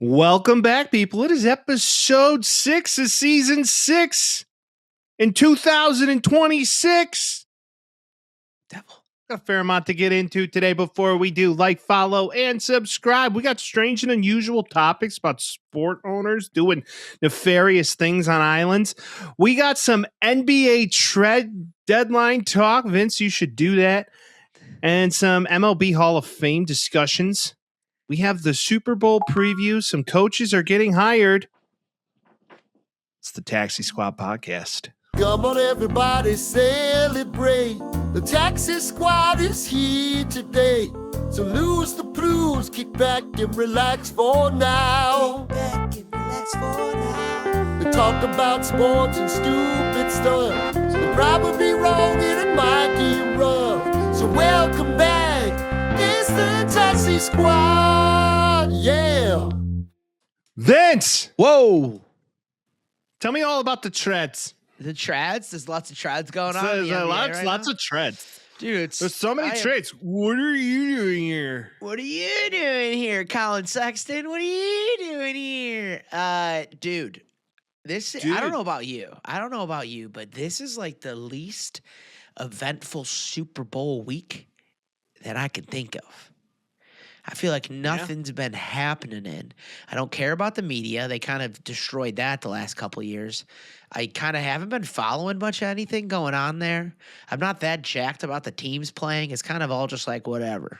Welcome back, people. It is episode 6 of season 6 in 2026. Devil. Got a fair amount to get into today. Before we do, like, follow, and subscribe. We got strange and unusual topics about sport owners doing nefarious things on islands. We got some NBA trade deadline talk. Vince, you should do that. And some MLB Hall of Fame discussions. We have the Super Bowl preview. Some coaches are getting hired. It's the Taxi Squad podcast. Come on, everybody, celebrate. The Taxi Squad is here today. So lose the blues, kick back and relax for now. Kick back and relax for now. They talk about sports and stupid stuff. They're probably wrong and it might get rough. So welcome back. It's the Taxi Squad. Yeah. Vince, Whoa. tell me all about the treads. The trads? There's lots of trads going on. There's in the NBA lots, right lots now. of treads. Dude, There's so many trades. What are you doing here? What are you doing here, Colin Sexton? What are you doing here? Dude. I don't know about you, but this is like the least eventful Super Bowl week that I can think of. I feel like nothing's been happening in. I don't care about the media. They kind of destroyed that the last couple of years. I kind of haven't been following much of anything going on there. I'm not that jacked about the teams playing. It's kind of all just like whatever.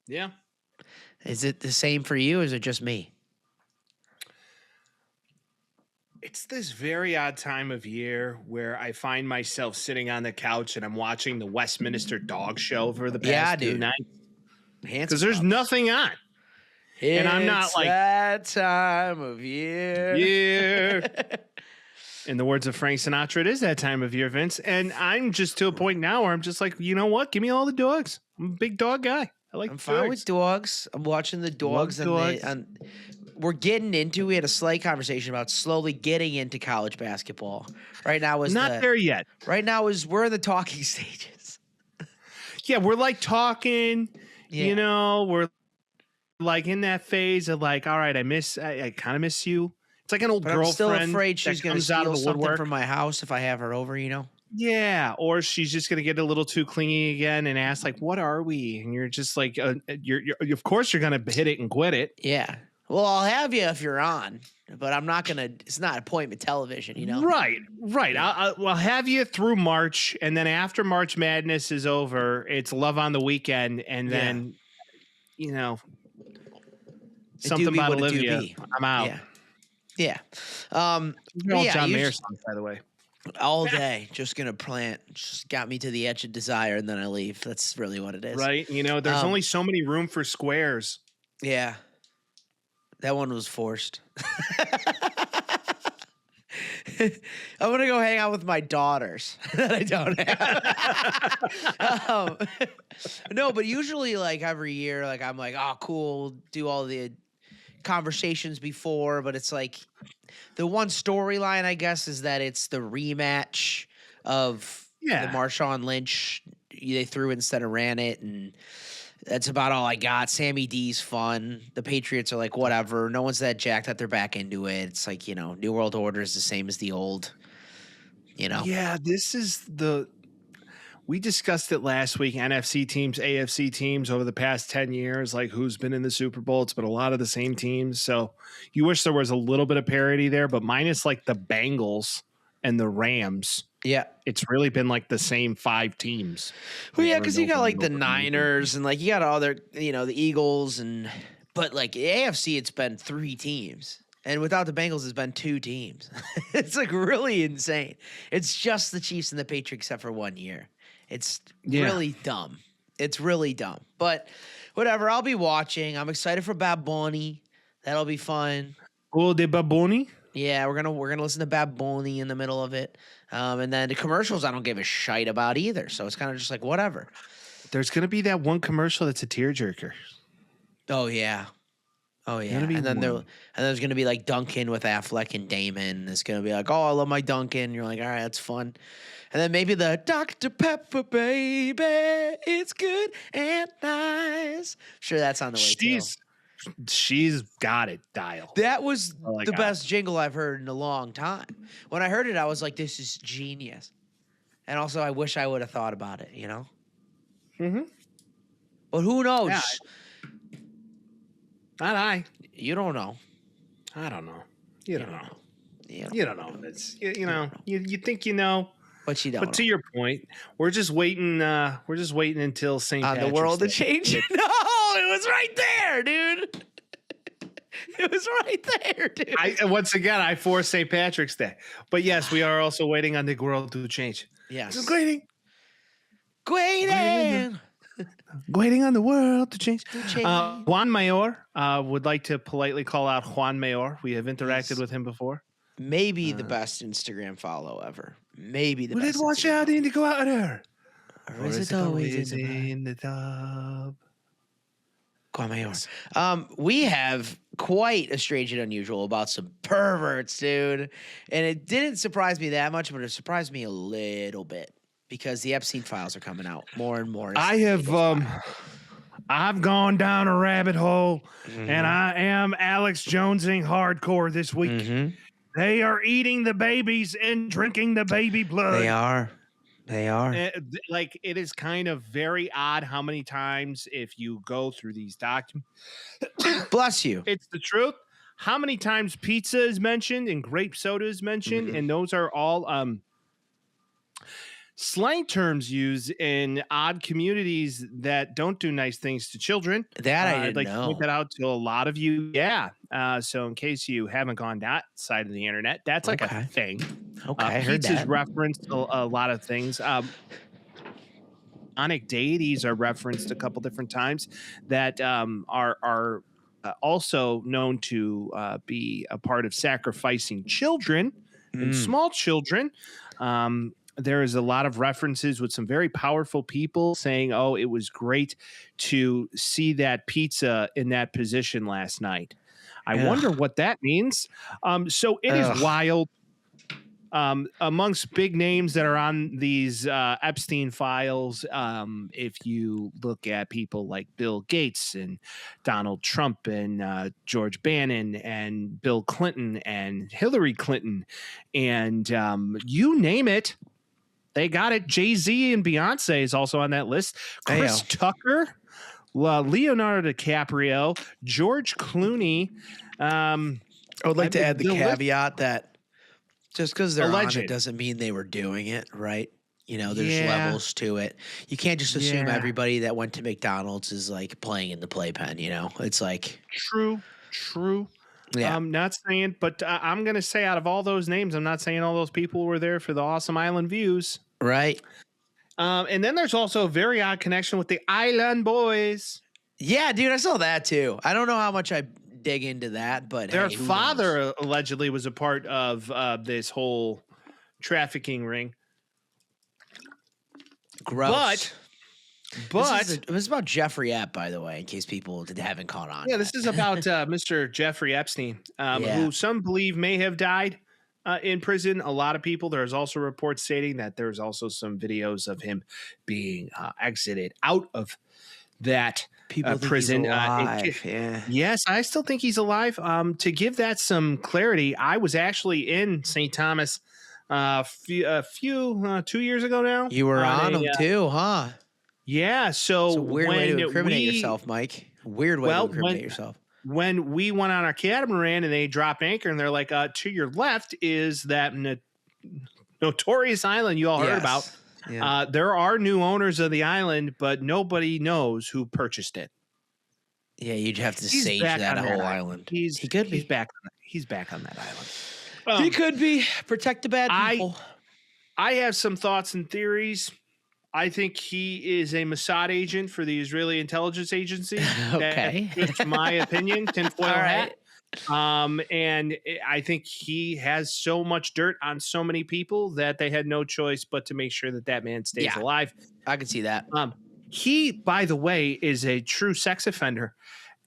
Yeah. Is it the same for you, or is it just me? It's this very odd time of year where I find myself sitting on the couch and I'm watching the Westminster Dog Show for the past 2 nights. Because there's nothing on. And I'm not like that time of year. Yeah. In the words of Frank Sinatra, it is that time of year, Vince. And I'm just to a point now where I'm just like, you know what? Give me all the dogs. I'm a big dog guy. I'm fine with dogs. I'm watching the dogs. We're getting into. We had a slight conversation about slowly getting into college basketball. Right now is not there yet. Right now we're in the talking stages. Yeah, we're like talking. Yeah. You know, we're like in that phase of like, all right, I kind of miss you. It's like an old girlfriend. I'm still afraid she's going to steal something woodwork from my house if I have her over, you know? Yeah, or she's just going to get a little too clingy again and ask like, what are we? And you're just like, you're of course you're going to hit it and quit it. Yeah. Well, I'll have you if you're on, but I'm not going to, it's not appointment television, you know? Right. I'll have you through March, and then after March Madness is over, it's Love on the Weekend, and then, you know, something about Olivia. I'm out. Yeah. John Mayer songs, by the way. All day, just going to plant, just got me to the edge of desire, and then I leave. That's really what it is. Right. You know, there's only so many room for squares. Yeah. That one was forced. I'm going to go hang out with my daughters that I don't have. No, but usually like every year, like I'm like, oh, cool. Do all the conversations before, but it's like the one storyline, I guess, is that it's the rematch of the Marshawn Lynch. They threw instead of ran it, and that's about all I got. Sammy D's fun. The Patriots are like, whatever. No one's that jacked that they're back into it. It's like, you know, New World Order is the same as the old, you know? Yeah, we discussed it last week, NFC teams, AFC teams over the past 10 years, like who's been in the Super Bowl. It's been a lot of the same teams. So you wish there was a little bit of parity there, but minus like the Bengals and the Rams. Yeah. It's really been like the same 5 teams. Well, yeah, because you got like the Niners and like you got all their, you know, the Eagles but like AFC, it's been 3 teams. And without the Bengals, it's been 2 teams. It's like really insane. It's just the Chiefs and the Patriots except for 1 year. It's really dumb. It's really dumb. But whatever, I'll be watching. I'm excited for Bad Bunny. That'll be fun. Oh, the Bad Bunny? Yeah, we're gonna listen to Bad Bunny in the middle of it. And then the commercials I don't give a shite about either. So it's kind of just like whatever. There's gonna be that one commercial that's a tearjerker. Oh yeah. And then there's gonna be like Duncan with Affleck and Damon. It's gonna be like, oh, I love my Duncan. You're like, all right, that's fun. And then maybe the Dr. Pepper, baby, it's good and nice. Sure, that's on the way too. she's got it dialed. That was Oh my the God. best jingle I've heard in a long time. When I heard it, I was like, this is genius. And also, I wish I would have thought about it, you know? Mm-hmm. But who knows? Yeah. Not I. You don't know. I don't know. You don't know. You You don't know. It's you know. You think you know. But you don't But to your point, we're just waiting. We're just waiting until St. on Patrick's the world to Day. change. No, it was right there, dude. It was right there, dude. Once again, I force St. Patrick's Day. But yes, we are also waiting on the world to change. Yes. Just waiting on the world to change. Juan Mayor would like to politely call out Juan Mayor. We have interacted with him before. Maybe the best Instagram follow ever. Maybe the Will it best. wash out in the water? Or is it always in the tub? We have quite a strange and unusual about some perverts, dude. And it didn't surprise me that much, but it surprised me a little bit because the Epstein files are coming out more and more. I've gone down a rabbit hole, and I am Alex Jonesing hardcore this week. They are eating the babies and drinking the baby blood. They are. Like, it is kind of very odd how many times, if you go through these documents, Bless you. it's the truth. How many times pizza is mentioned and grape soda is mentioned, and those are all slang terms used in odd communities that don't do nice things to children. That I didn't I'd like know. to point that out to a lot of you. Yeah. So in case you haven't gone that side of the internet, that's like a thing. Okay, I heard Pizza's that. referenced a lot of things. Onic deities are referenced a couple different times that are also known to be a part of sacrificing children and small children. There is a lot of references with some very powerful people saying, oh, it was great to see that pizza in that position last night. I wonder what that means. So it is wild. Amongst big names that are on these Epstein files, if you look at people like Bill Gates and Donald Trump and George Bannon and Bill Clinton and Hillary Clinton and you name it, they got it. Jay-Z and Beyonce is also on that list. Chris Tucker, Leonardo DiCaprio, George Clooney. I would like to add the caveat that just because they're on it doesn't mean they were doing it, right? You know, there's levels to it. You can't just assume everybody that went to McDonald's is like playing in the playpen, you know? It's like true. Yeah. I'm not saying, but I'm going to say out of all those names, I'm not saying all those people were there for the awesome island views. Right. And then there's also a very odd connection with the Island Boys. Yeah, dude, I saw that too. I don't know how much I dig into that, but their hey, who father knows? allegedly was a part of this whole trafficking ring. Gross. But it was about Jeffrey Epps, by the way, in case people haven't caught on. Yeah, this is about Mr. Jeffrey Epstein, who some believe may have died in prison. A lot of people. There's also reports stating that there's also some videos of him being exited out of that prison. Yes, I still think he's alive. To give that some clarity, I was actually in St. Thomas a few 2 years ago now. You were on him too, huh? Yeah, so it's a weird way to incriminate yourself, Mike. Weird way to incriminate yourself. When we went on our catamaran and they dropped anchor and they're like, to your left is that notorious island you all heard about. Yeah. There are new owners of the island, but nobody knows who purchased it. Yeah, you'd have to sage that whole island. He's back. He's back on that island. He could be. Protect the bad people. I have some thoughts and theories. I think he is a Mossad agent for the Israeli intelligence agency. Okay. That's my opinion. Tinfoil hat. And I think he has so much dirt on so many people that they had no choice but to make sure that man stays alive. I can see that. He, by the way, is a true sex offender.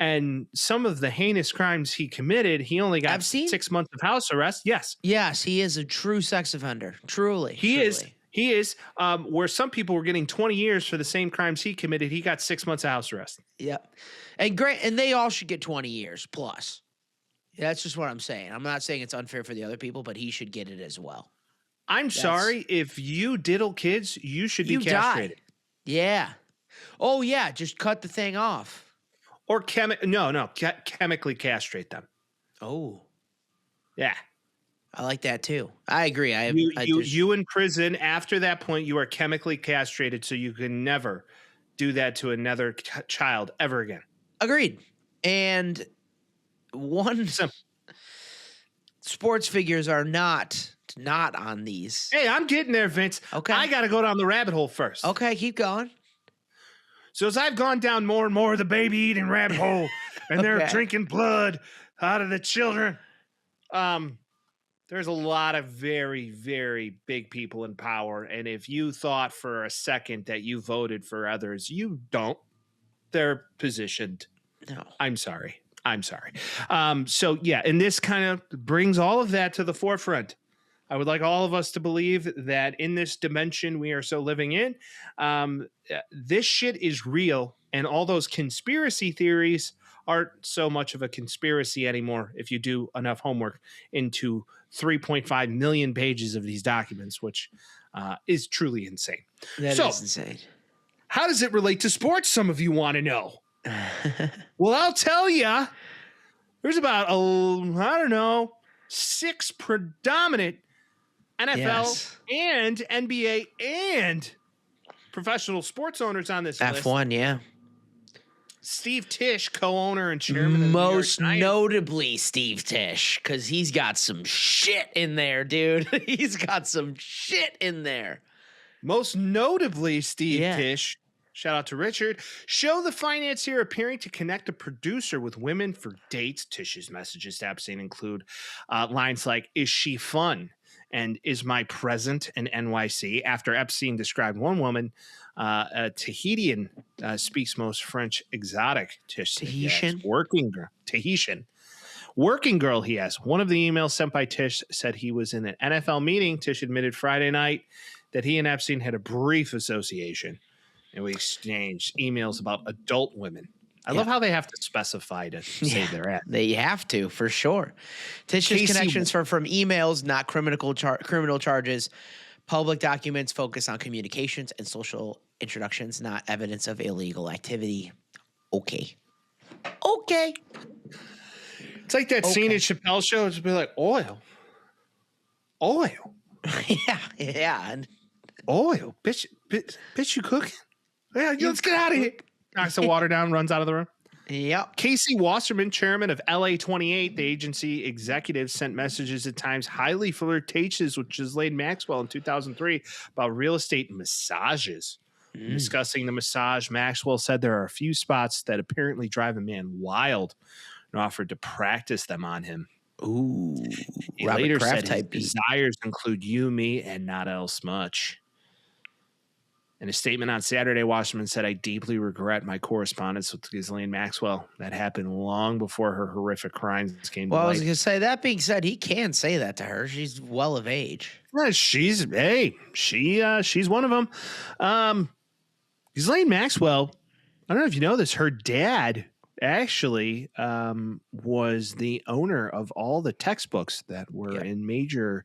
And some of the heinous crimes he committed, he only got 6 months of house arrest. Yes. Yes, he is a true sex offender. Truly. He is. He is. Where some people were getting 20 years for the same crimes he committed, he got 6 months of house arrest. Yep. And they all should get 20 years plus. That's just what I'm saying. I'm not saying it's unfair for the other people, but he should get it as well. I'm sorry. If you diddle kids, you should be castrated. Die. Yeah. Oh, yeah. Just cut the thing off. Or chemically castrate them. Oh. Yeah. I like that too. I agree. You in prison, after that point, you are chemically castrated, so you can never do that to another child ever again. Agreed. And sports figures are not on these. Hey, I'm getting there, Vince. Okay. I got to go down the rabbit hole first. Okay, keep going. So as I've gone down more and more of the baby eating rabbit hole, and they're drinking blood out of the children, there's a lot of very, very big people in power. And if you thought for a second that you voted for others, you don't. They're positioned. No. I'm sorry. So, yeah, and this kind of brings all of that to the forefront. I would like all of us to believe that in this dimension we are so living in, this shit is real. And all those conspiracy theories aren't so much of a conspiracy anymore if you do enough homework into 3.5 million pages of these documents, which is truly insane. That is insane. How does it relate to sports? Some of you want to know. Well, I'll tell you. There's about, 6 predominant NFL and NBA and professional sports owners on this list. F1, yeah. Steve Tisch, co-owner and chairman of Most notably Steve Tisch, because he's got some shit in there, dude. He's got some shit in there. Most notably Steve Tisch, shout out to Richard, show the financier appearing to connect a producer with women for dates. Tisch's messages to Epstein include lines like, "Is she fun?" and "Is my present an NYC?" After Epstein described one woman, a Tahitian, speaks most French exotic. Tisch said, Tahitian? Working girl. Tahitian. Working girl, he asked. One of the emails sent by Tisch said he was in an NFL meeting. Tisch admitted Friday night that he and Epstein had a brief association, and we exchanged emails about adult women. I love how they have to specify to say they're at. They have to, for sure. Tisch's connections are from emails, not criminal charges. Public documents focus on communications and social introductions, not evidence of illegal activity. Okay. It's like that scene in Chappelle's show. It's be like, oil. Yeah. Oil. Bitch, you cooking? Yeah, let's get out of here. Knocks the water down, runs out of the room. Yep. Casey Wasserman, chairman of LA28, the agency executive, sent messages at times highly flirtatious with Ghislaine Maxwell in 2003 about real estate massages. Discussing the massage, Maxwell said there are a few spots that apparently drive a man wild and offered to practice them on him. Ooh. He later said his desires include you, me, and not else much. In a statement on Saturday, Wasserman said, "I deeply regret my correspondence with Ghislaine Maxwell. That happened long before her horrific crimes came to light." Well, I was going to say, that being said, he can say that to her. She's well of age. Well, she's one of them. Ghislaine Maxwell, I don't know if you know this, her dad actually was the owner of all the textbooks that were in major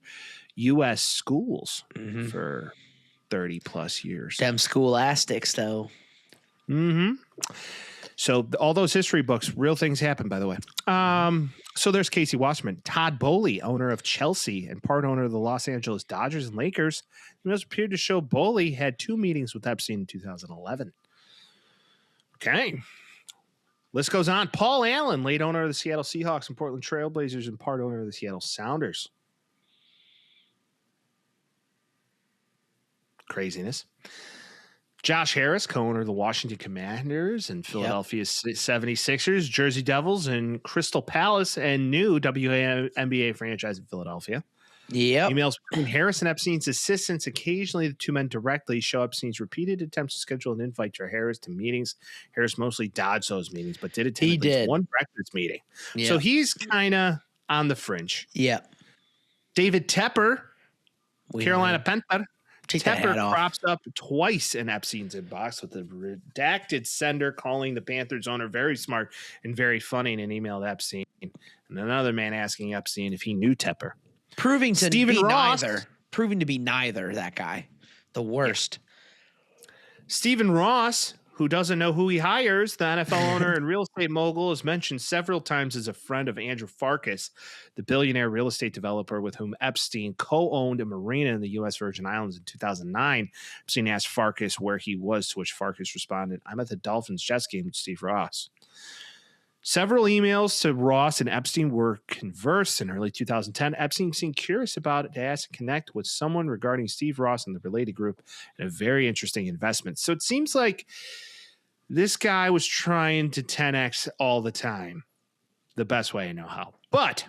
U.S. schools for 30 plus years. Them scholastics, though. So all those history books, real things happen, by the way. So there's Casey Wasserman. Todd Boehly, owner of Chelsea and part owner of the Los Angeles Dodgers and Lakers. It was appeared to show Boehly had 2 meetings with Epstein in 2011. Okay. List goes on. Paul Allen, late owner of the Seattle Seahawks and Portland Trailblazers and part owner of the Seattle Sounders. Craziness. Josh Harris, co-owner of the Washington Commanders and Philadelphia 76ers, Jersey Devils, and Crystal Palace, and new WNBA franchise in Philadelphia. Yep. Emails between Harris and Epstein's assistants. Occasionally, the two men directly show Epstein's repeated attempts to schedule an invite for Harris to meetings. Harris mostly dodged those meetings, but did attend one breakfast meeting. Yep. So he's kind of on the fringe. Yep. David Tepper, Carolina Panther. Take that hat Tepper off. crops up twice in Epstein's inbox with the redacted sender calling the Panthers owner very smart and very funny in an email to Epstein. And another man asking Epstein if he knew Tepper. Proving to Stephen be Ross. neither. Proving to be neither, that guy. The worst. Stephen Ross, who doesn't know who he hires, the NFL owner and real estate mogul, is mentioned several times as a friend of Andrew Farkas, the billionaire real estate developer with whom Epstein co-owned a marina in the U.S. Virgin Islands in 2009. Epstein asked Farkas where he was, to which Farkas responded, "I'm at the Dolphins Jets game with Steve Ross." Several emails to Ross and Epstein were conversed in early 2010. Epstein seemed curious about it to ask and connect with someone regarding Steve Ross and the related group and a very interesting investment. So it seems like this guy was trying to 10X all the time, the best way I know how. But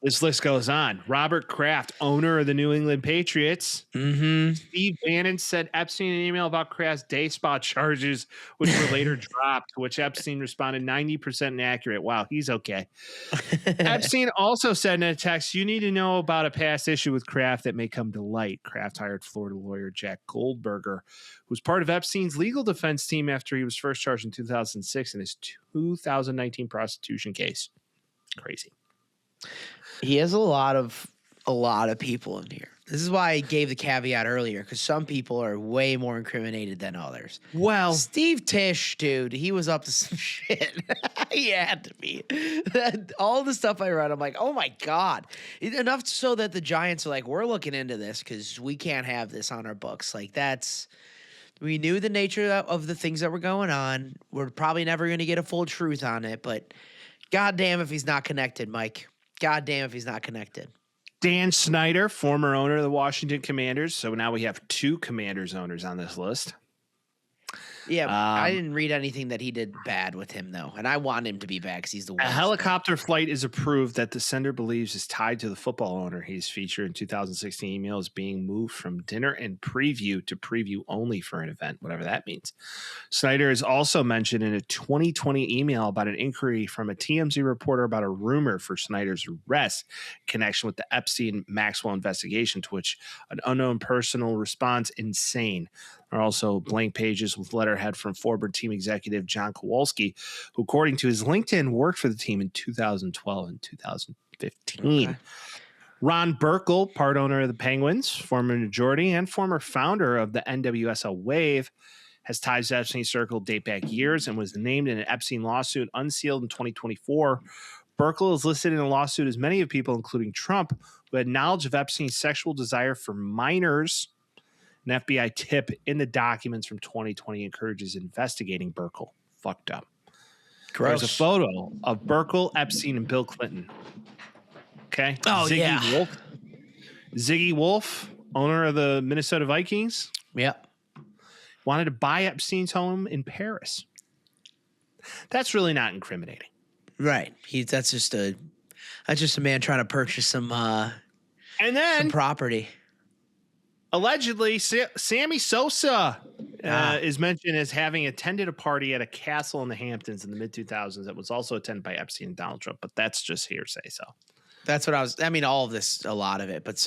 this list goes on. Robert Kraft, owner of the New England Patriots. Steve Bannon sent Epstein an email about Kraft's day spa charges, which were later dropped, to which Epstein responded 90% inaccurate. Wow, he's okay. Epstein also said in a text, "You need to know about a past issue with Kraft that may come to light." Kraft hired Florida lawyer Jack Goldberger, who was part of Epstein's legal defense team after he was first charged in 2006 in his 2019 prostitution case. Crazy. He has a lot of people in here. This is why I gave the caveat earlier, because some people are way more incriminated than others. Well, Steve Tisch, dude, he was up to some shit. He had to be. All the stuff I read, I'm like, oh my God. Enough so that the Giants are like, we're looking into this because we can't have this on our books. Like, we knew the nature of the things that were going on. We're probably never going to get a full truth on it, but goddamn if he's not connected, Mike. Goddamn if he's not connected. Dan Snyder, former owner of the Washington Commanders. So now we have two Commanders owners on this list. Yeah, I didn't read anything that he did bad with him, though. And I want him to be bad because he's the worst. A helicopter flight is approved that the sender believes is tied to the football owner. He's featured in 2016 emails being moved from dinner and preview to preview only for an event, whatever that means. Snyder is also mentioned in a 2020 email about an inquiry from a TMZ reporter about a rumor for Snyder's arrest in connection with the Epstein-Maxwell investigation, to which an unknown person will respond, "Insane." There are also blank pages with letterhead from former team executive John Kowalski, who, according to his LinkedIn, worked for the team in 2012 and 2015. Okay. Ron Burkle, part owner of the Penguins, former majority and former founder of the NWSL Wave, has ties to Epstein Circle date back years and was named in an Epstein lawsuit unsealed in 2024. Burkle is listed in a lawsuit as many of people, including Trump, who had knowledge of Epstein's sexual desire for minors. An FBI tip in the documents from 2020 encourages investigating Burkle. Fucked up. Gross. There's a photo of Burkle, Epstein, and Bill Clinton. Okay. Oh, Ziggy Wolf, owner of the Minnesota Vikings. Yep. Wanted to buy Epstein's home in Paris. That's really not incriminating. Right. That's just a man trying to purchase some property. Allegedly, Sammy Sosa is mentioned as having attended a party at a castle in the Hamptons in the mid-2000s that was also attended by Epstein and Donald Trump, but that's just hearsay. So that's what all of this, a lot of it, but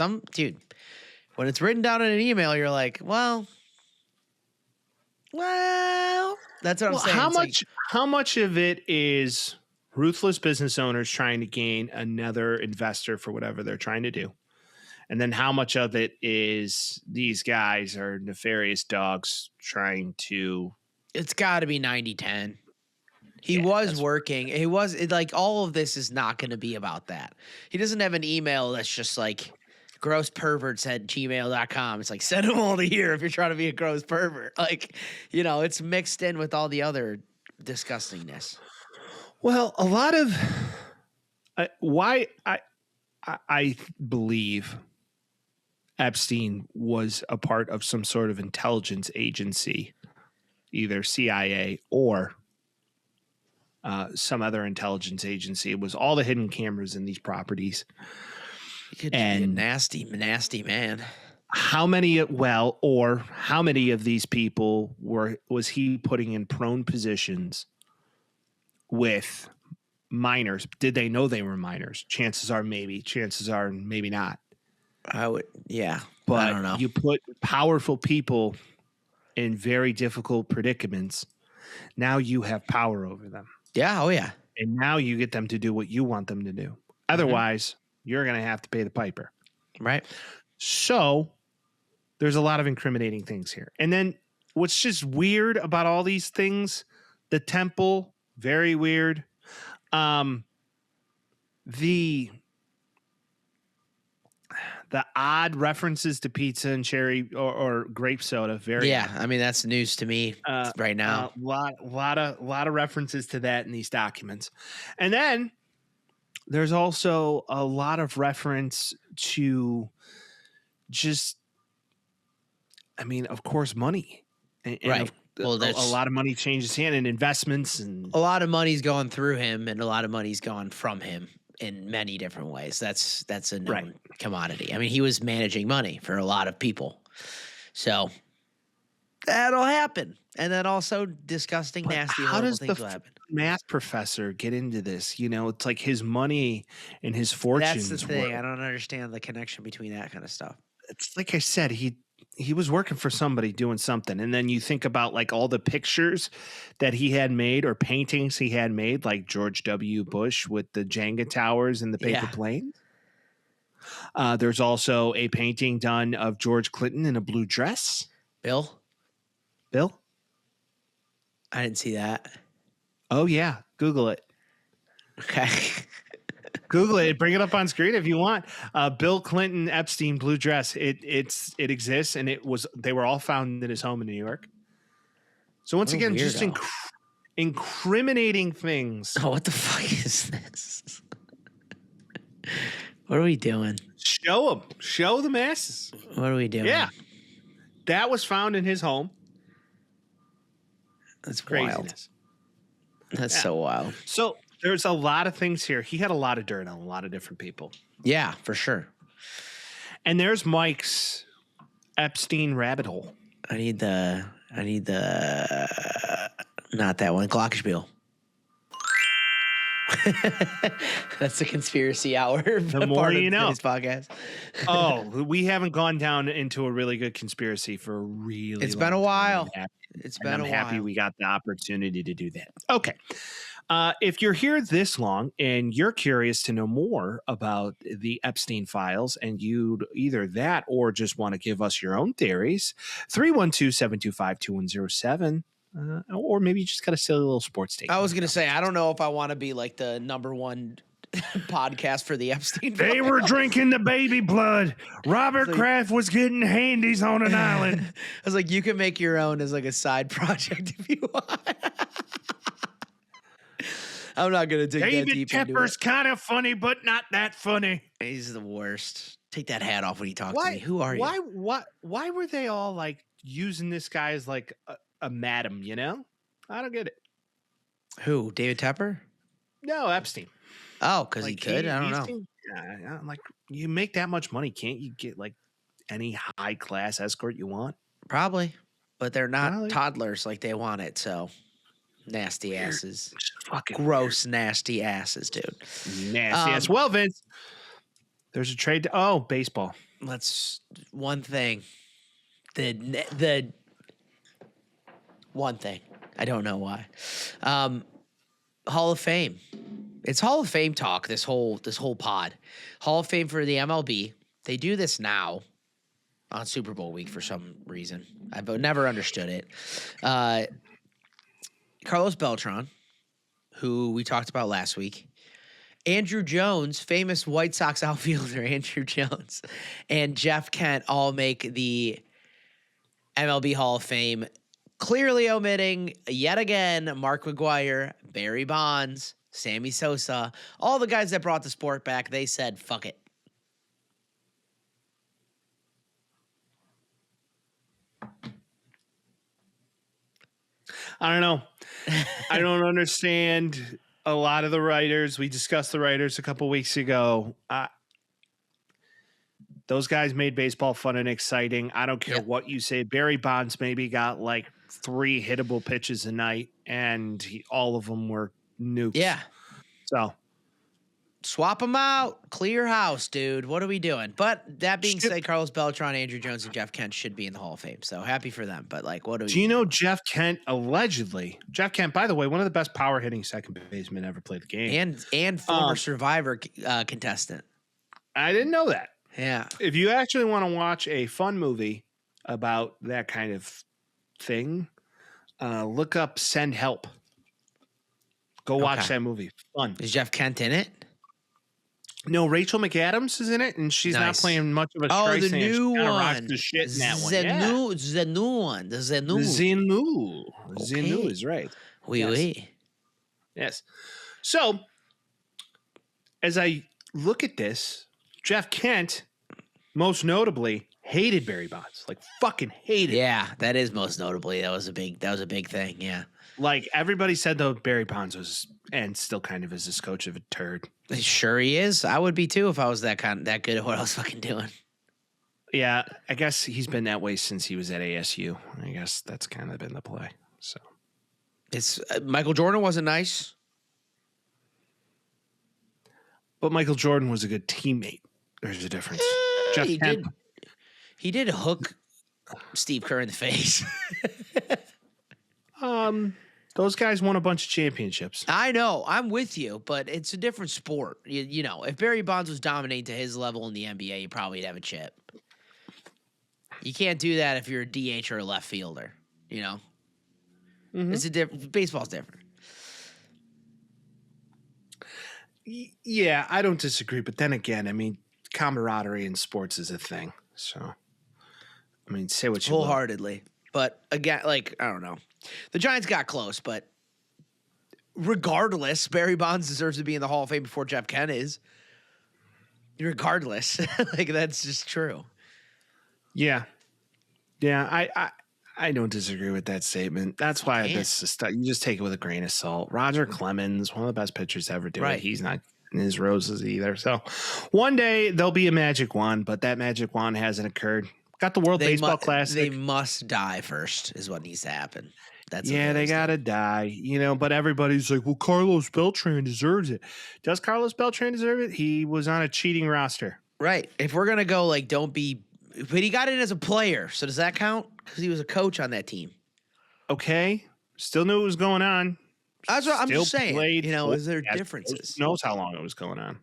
when it's written down in an email, you're like, well, that's what I'm saying. How much of it is ruthless business owners trying to gain another investor for whatever they're trying to do? And then how much of it is these guys are nefarious dogs trying to... It's got to be 90-10. He was working. He was like, all of this is not going to be about that. He doesn't have an email that's just like grossperverts@gmail.com. It's like, send them all to here if you're trying to be a gross pervert. Like, it's mixed in with all the other disgustingness. Well, a lot of why I believe Epstein was a part of some sort of intelligence agency, either CIA or some other intelligence agency. It was all the hidden cameras in these properties. He could be a nasty, nasty man. How many of these people was he putting in prone positions with minors? Did they know they were minors? Chances are maybe. Chances are maybe not. I would, yeah. But I don't know. you put powerful people in very difficult predicaments. Now you have power over them. Yeah. Oh, yeah. And now you get them to do what you want them to do. Otherwise, you're going to have to pay the piper. Right. So there's a lot of incriminating things here. And then what's just weird about all these things, the temple, very weird. The odd references to pizza and cherry or grape soda, very Yeah, odd. I mean that's news to me right now. Lot of references to that in these documents. And then there's also a lot of reference to just, I mean, of course, money. And Right. Well, a that's lot of money changes hand and investments, and a lot of money's gone through him, and a lot of money's gone from him in many different ways. That's a known commodity. I mean, he was managing money for a lot of people, so that'll happen. And then also disgusting, nasty, how horrible does things the will happen. math professor get into this? You know, it's like his money and his fortunes. That's the thing. I don't understand the connection between that kind of stuff. It's like I said, he was working for somebody doing something. And then you think about like all the pictures that he had made or paintings he had made, like George W. Bush with the Jenga towers and the paper plane. There's also a painting done of George Clinton in a blue dress. Bill? I didn't see that. Oh, yeah. Google it. Okay. Google it. Bring it up on screen if you want. Bill Clinton Epstein blue dress. It exists, and they were all found in his home in New York. So once again, just incriminating things. Oh, what the fuck is this? What are we doing? Show them. Show the masses. What are we doing? Yeah, that was found in his home. That's Craziness. wild. That's so wild. So there's a lot of things here. He had a lot of dirt on a lot of different people. Yeah, for sure. And there's Mike's Epstein rabbit hole. I need the not that one. Glockenspiel. That's a conspiracy hour. The more you know. This podcast. Oh, we haven't gone down into a really good conspiracy for a really It's long been a time. while. I'm happy we got the opportunity to do that. Okay. If you're here this long and you're curious to know more about the Epstein files and you'd either that or just want to give us your own theories, 312-725-2107. Or maybe you just got a silly little sports take. I was going to say, I don't know if I want to be like the number one podcast for the Epstein. They were drinking the baby blood. Robert Kraft was getting handies on an island. I was like, you can make your own as like a side project if you want. I'm not going to dig that David deep into Tepper's it. kind of funny, but not that funny. He's the worst. Take that hat off when you talk to me. Who are you? Why were they all like using this guy as like a madam, you know? I don't get it. Who? David Tepper? No, Epstein. Oh, because Like, he could? I don't know. Like, you make that much money, can't you get like any high class escort you want? Probably. But they're not Probably. toddlers like they want it, so nasty asses. Fucking Gross, nasty asses, dude. nasty ass. Well, Vince, there's a trade. Baseball. Let's one thing. The one thing. I don't know why. Hall of Fame. It's Hall of Fame talk, this whole pod. Hall of Fame for the MLB. They do this now on Super Bowl week for some reason. I've never understood it. Carlos Beltran, who we talked about last week. Andrew Jones, famous White Sox outfielder Andrew Jones, and Jeff Kent all make the MLB Hall of Fame, clearly omitting, yet again, Mark McGwire, Barry Bonds, Sammy Sosa, all the guys that brought the sport back. They said, fuck it. I don't know. I don't understand a lot of the writers. We discussed the writers a couple weeks ago. Those guys made baseball fun and exciting. I don't care what you say. Barry Bonds maybe got like 3 hittable pitches a night, and all of them were nukes. Yeah. So Swap them out. Clear house, dude. What are we doing? But that being said, Carlos Beltran, Andrew Jones, and Jeff Kent should be in the Hall of Fame. So happy for them. But like, what do we Do you know Jeff Kent allegedly? Jeff Kent, by the way, one of the best power hitting second basemen ever played the game. And former Survivor contestant. I didn't know that. Yeah. If you actually want to watch a fun movie about that kind of thing, look up Send Help. Go watch that movie. Fun. Is Jeff Kent in it? No, Rachel McAdams is in it, and she's not playing much of a Streisand. The new she one. The shit in that one. The new one. The Zenu. Zenu is right. Oui. Yes. So, as I look at this, Jeff Kent, most notably, hated Barry Bonds. Like, fucking hated. Yeah, that is most notably. That was a big thing. Yeah. Like, everybody said, though, Barry Bonds was, and still kind of is, this coach of a turd. Sure he is. I would be, too, if I was that good at what I was fucking doing. Yeah, I guess he's been that way since he was at ASU. I guess that's kind of been the play. So, it's Michael Jordan wasn't nice. But Michael Jordan was a good teammate. There's a difference. Jeff Kent. He did hook Steve Kerr in the face. Those guys won a bunch of championships. I know. I'm with you, but it's a different sport. You know, if Barry Bonds was dominating to his level in the NBA, you probably have a chip. You can't do that if you're a DH or a left fielder, you know? Mm-hmm. It's a different. Baseball's different. Yeah, I don't disagree. But then again, I mean, camaraderie in sports is a thing. So, I mean, say what you wholeheartedly. But again, like, I don't know. The Giants got close, but regardless, Barry Bonds deserves to be in the Hall of Fame before Jeff Kent is. Regardless. Like, that's just true. Yeah. Yeah, I don't disagree with that statement. That's why this is you just take it with a grain of salt. Roger Clemens, one of the best pitchers to ever do it. He's not in his roses either. So one day there'll be a magic wand, but that magic wand hasn't occurred. Got the World Baseball Classic. They must die first is what needs to happen. They gotta die, you know. But everybody's like, "Well, Carlos Beltran deserves it." Does Carlos Beltran deserve it? He was on a cheating roster, right? If we're gonna go like, don't be, but he got in as a player, so does that count? Because he was a coach on that team. Okay, still knew what was going on. That's what I'm just saying. You know, is there differences? Who knows how long it was going on?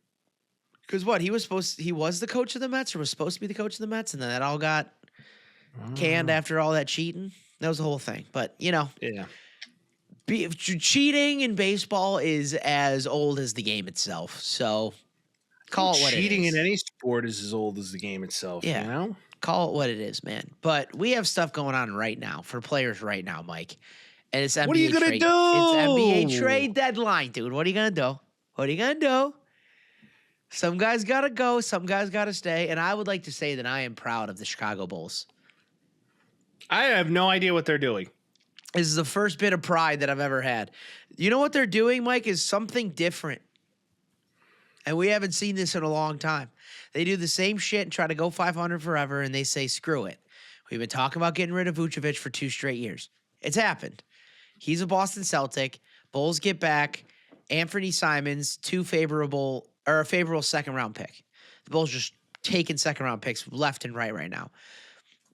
Because what he was the coach of the Mets, or was supposed to be the coach of the Mets, and then that all got canned after all that cheating. That was the whole thing. But, you know, cheating in baseball is as old as the game itself. So call it what it is. Cheating in any sport is as old as the game itself. Yeah. You know? Call it what it is, man. But we have stuff going on right now for players right now, Mike. And it's NBA What are you going to do? It's NBA trade deadline, dude. What are you going to do? What are you going to do? Some guys got to go. Some guys got to stay. And I would like to say that I am proud of the Chicago Bulls. I have no idea what they're doing. This is the first bit of pride that I've ever had. You know what they're doing, Mike, is something different. And we haven't seen this in a long time. They do the same shit and try to go 500 forever, and they say, screw it. We've been talking about getting rid of Vucevic for 2 straight years. It's happened. He's a Boston Celtic. Bulls get back Anthony Simons, a favorable second-round pick. The Bulls just taking second-round picks left and right now.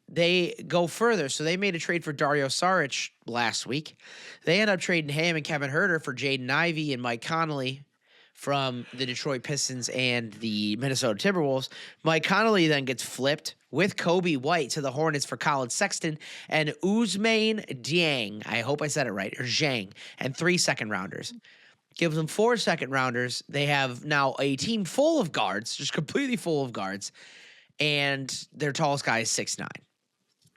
They go further. So they made a trade for Dario Saric last week. They end up trading him and Kevin Huerter for Jaden Ivey and Mike Connolly from the Detroit Pistons and the Minnesota Timberwolves. Mike Connolly then gets flipped with Kobe White to the Hornets for Colin Sexton and Ousmane Dieng. I hope I said it right. Or Zhang. And 3 second-rounders. Gives them 4 second-rounders. They have now a team full of guards, just completely full of guards. And their tallest guy is 6'9".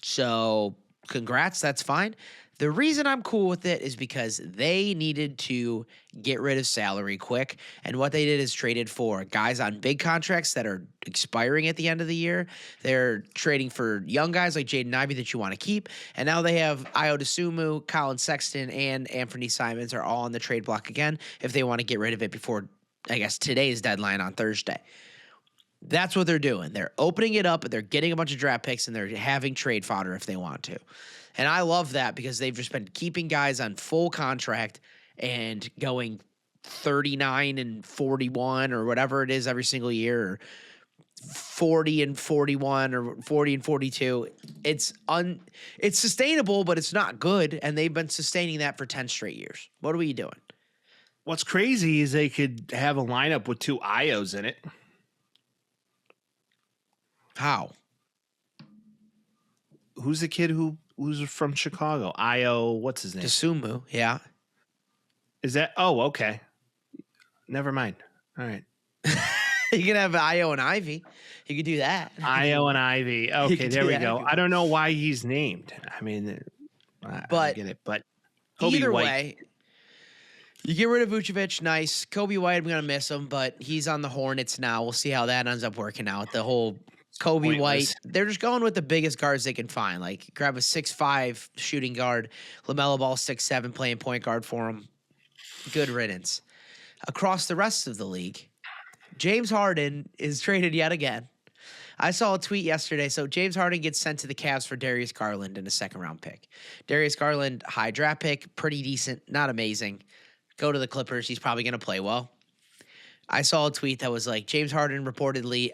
So, congrats, that's fine. The reason I'm cool with it is because they needed to get rid of salary quick, and what they did is traded for guys on big contracts that are expiring at the end of the year. They're trading for young guys like Jaden Ivey that you want to keep, and now they have Ayo Dosunmu, Colin Sexton, and Anthony Simons are all on the trade block again if they want to get rid of it before, I guess, today's deadline on Thursday. That's what they're doing. They're opening it up, and they're getting a bunch of draft picks, and they're having trade fodder if they want to. And I love that because they've just been keeping guys on full contract and going 39 and 41 or whatever it is every single year, or 40 and 41 or 40 and 42. It's sustainable, but it's not good. And they've been sustaining that for 10 straight years. What are we doing? What's crazy is they could have a lineup with 2 IOs in it. How? Who's the kid who's from Chicago? IO, what's his name? Dosunmu, yeah. Is that? Oh, okay. Never mind. All right. You can have Io and Ivy. You could do that. Io and Ivy. Okay, there we go. I don't know why he's named. I mean, I get it, but Kobe either White. way, you get rid of Vucevic, nice. Kobe White, I'm going to miss him, but he's on the Hornets now. We'll see how that ends up working out. The whole Kobe White, they're just going with the biggest guards they can find. Like, grab a 6'5" shooting guard, LaMelo Ball 6'7", playing point guard for him. Good riddance. Across the rest of the league, James Harden is traded yet again. I saw a tweet yesterday. So James Harden gets sent to the Cavs for Darius Garland in a 2nd-round pick. Darius Garland, high draft pick, pretty decent, not amazing. Go to the Clippers. He's probably going to play well. I saw a tweet that was like, James Harden reportedly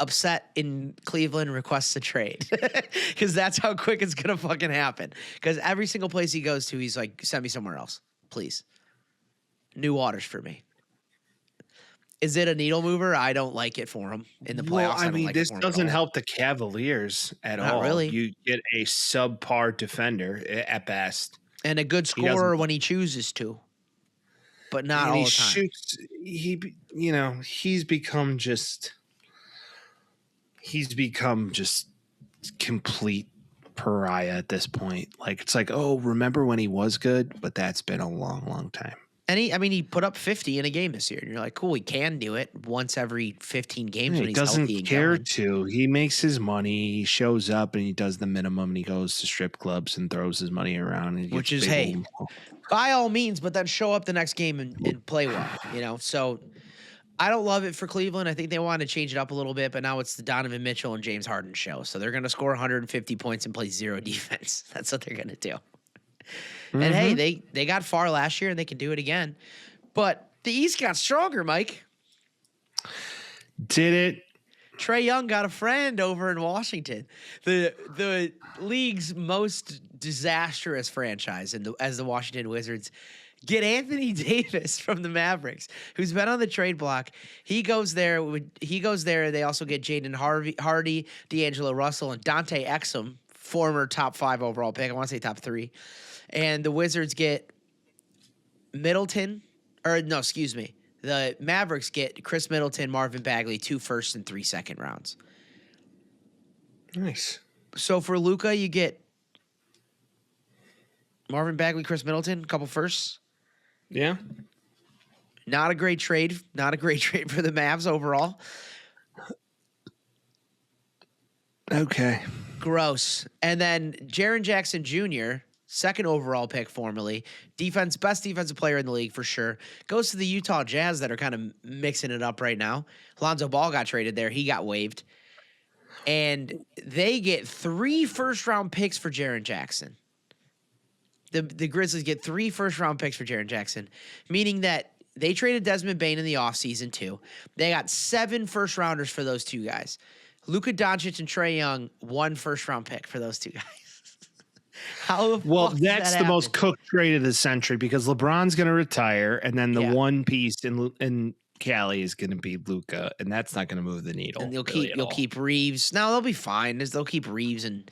upset in Cleveland, requests a trade. Because that's how quick it's going to fucking happen. Because every single place he goes to, he's like, send me somewhere else, please. New waters for me. Is it a needle mover? I don't like it for him in the playoffs. Well, I mean, this doesn't help the Cavaliers at all. Not really. You get a subpar defender at best. And a good scorer when he chooses to. But not all the time. He's become just complete pariah at this point. Like, it's like, oh, remember when he was good? But that's been a long, long time. And he put up 50 in a game this year. And you're like, cool, he can do it once every 15 games when he's healthy and doesn't care going. to. He makes his money. He shows up and he does the minimum and he goes to strip clubs and throws his money around. And which is, hey, by all means, but then show up the next game and play well, So I don't love it for Cleveland. I think they want to change it up a little bit, but now it's the Donovan Mitchell and James Harden show. So they're going to score 150 points and play 0 defense. That's what they're going to do. Mm-hmm. And hey, they got far last year and they can do it again. But the East got stronger, Mike. Did it? Trae Young got a friend over in Washington. The league's most disastrous franchise as the Washington Wizards get Anthony Davis from the Mavericks, who's been on the trade block. He goes there. They also get Jaden Hardy, D'Angelo Russell, and Dante Exum, former top 5 overall pick. I want to say top 3. And the Wizards get Middleton, the Mavericks get Chris Middleton, Marvin Bagley, 2 firsts and 3 second rounds. Nice. So for Luka, you get Marvin Bagley, Chris Middleton, a couple firsts. Yeah. Not a great trade. Not a great trade for the Mavs overall. Okay. Gross. And then Jaren Jackson Jr., 2nd overall pick formerly, best defensive player in the league for sure, goes to the Utah Jazz that are kind of mixing it up right now. Lonzo Ball got traded there. He got waived. And they get 3 first-round picks for Jaren Jackson. The Grizzlies get 3 first-round picks for Jaren Jackson, meaning that they traded Desmond Bane in the offseason too. They got 7 first-rounders for those 2 guys. Luka Doncic and Trae Young, 1 first-round pick for those 2 guys. That's the most cooked trade of the century because LeBron's going to retire, and then the one piece in Cali is going to be Luka, and that's not going to move the needle. And you'll keep Reeves. No, they'll be fine. They'll keep Reeves, and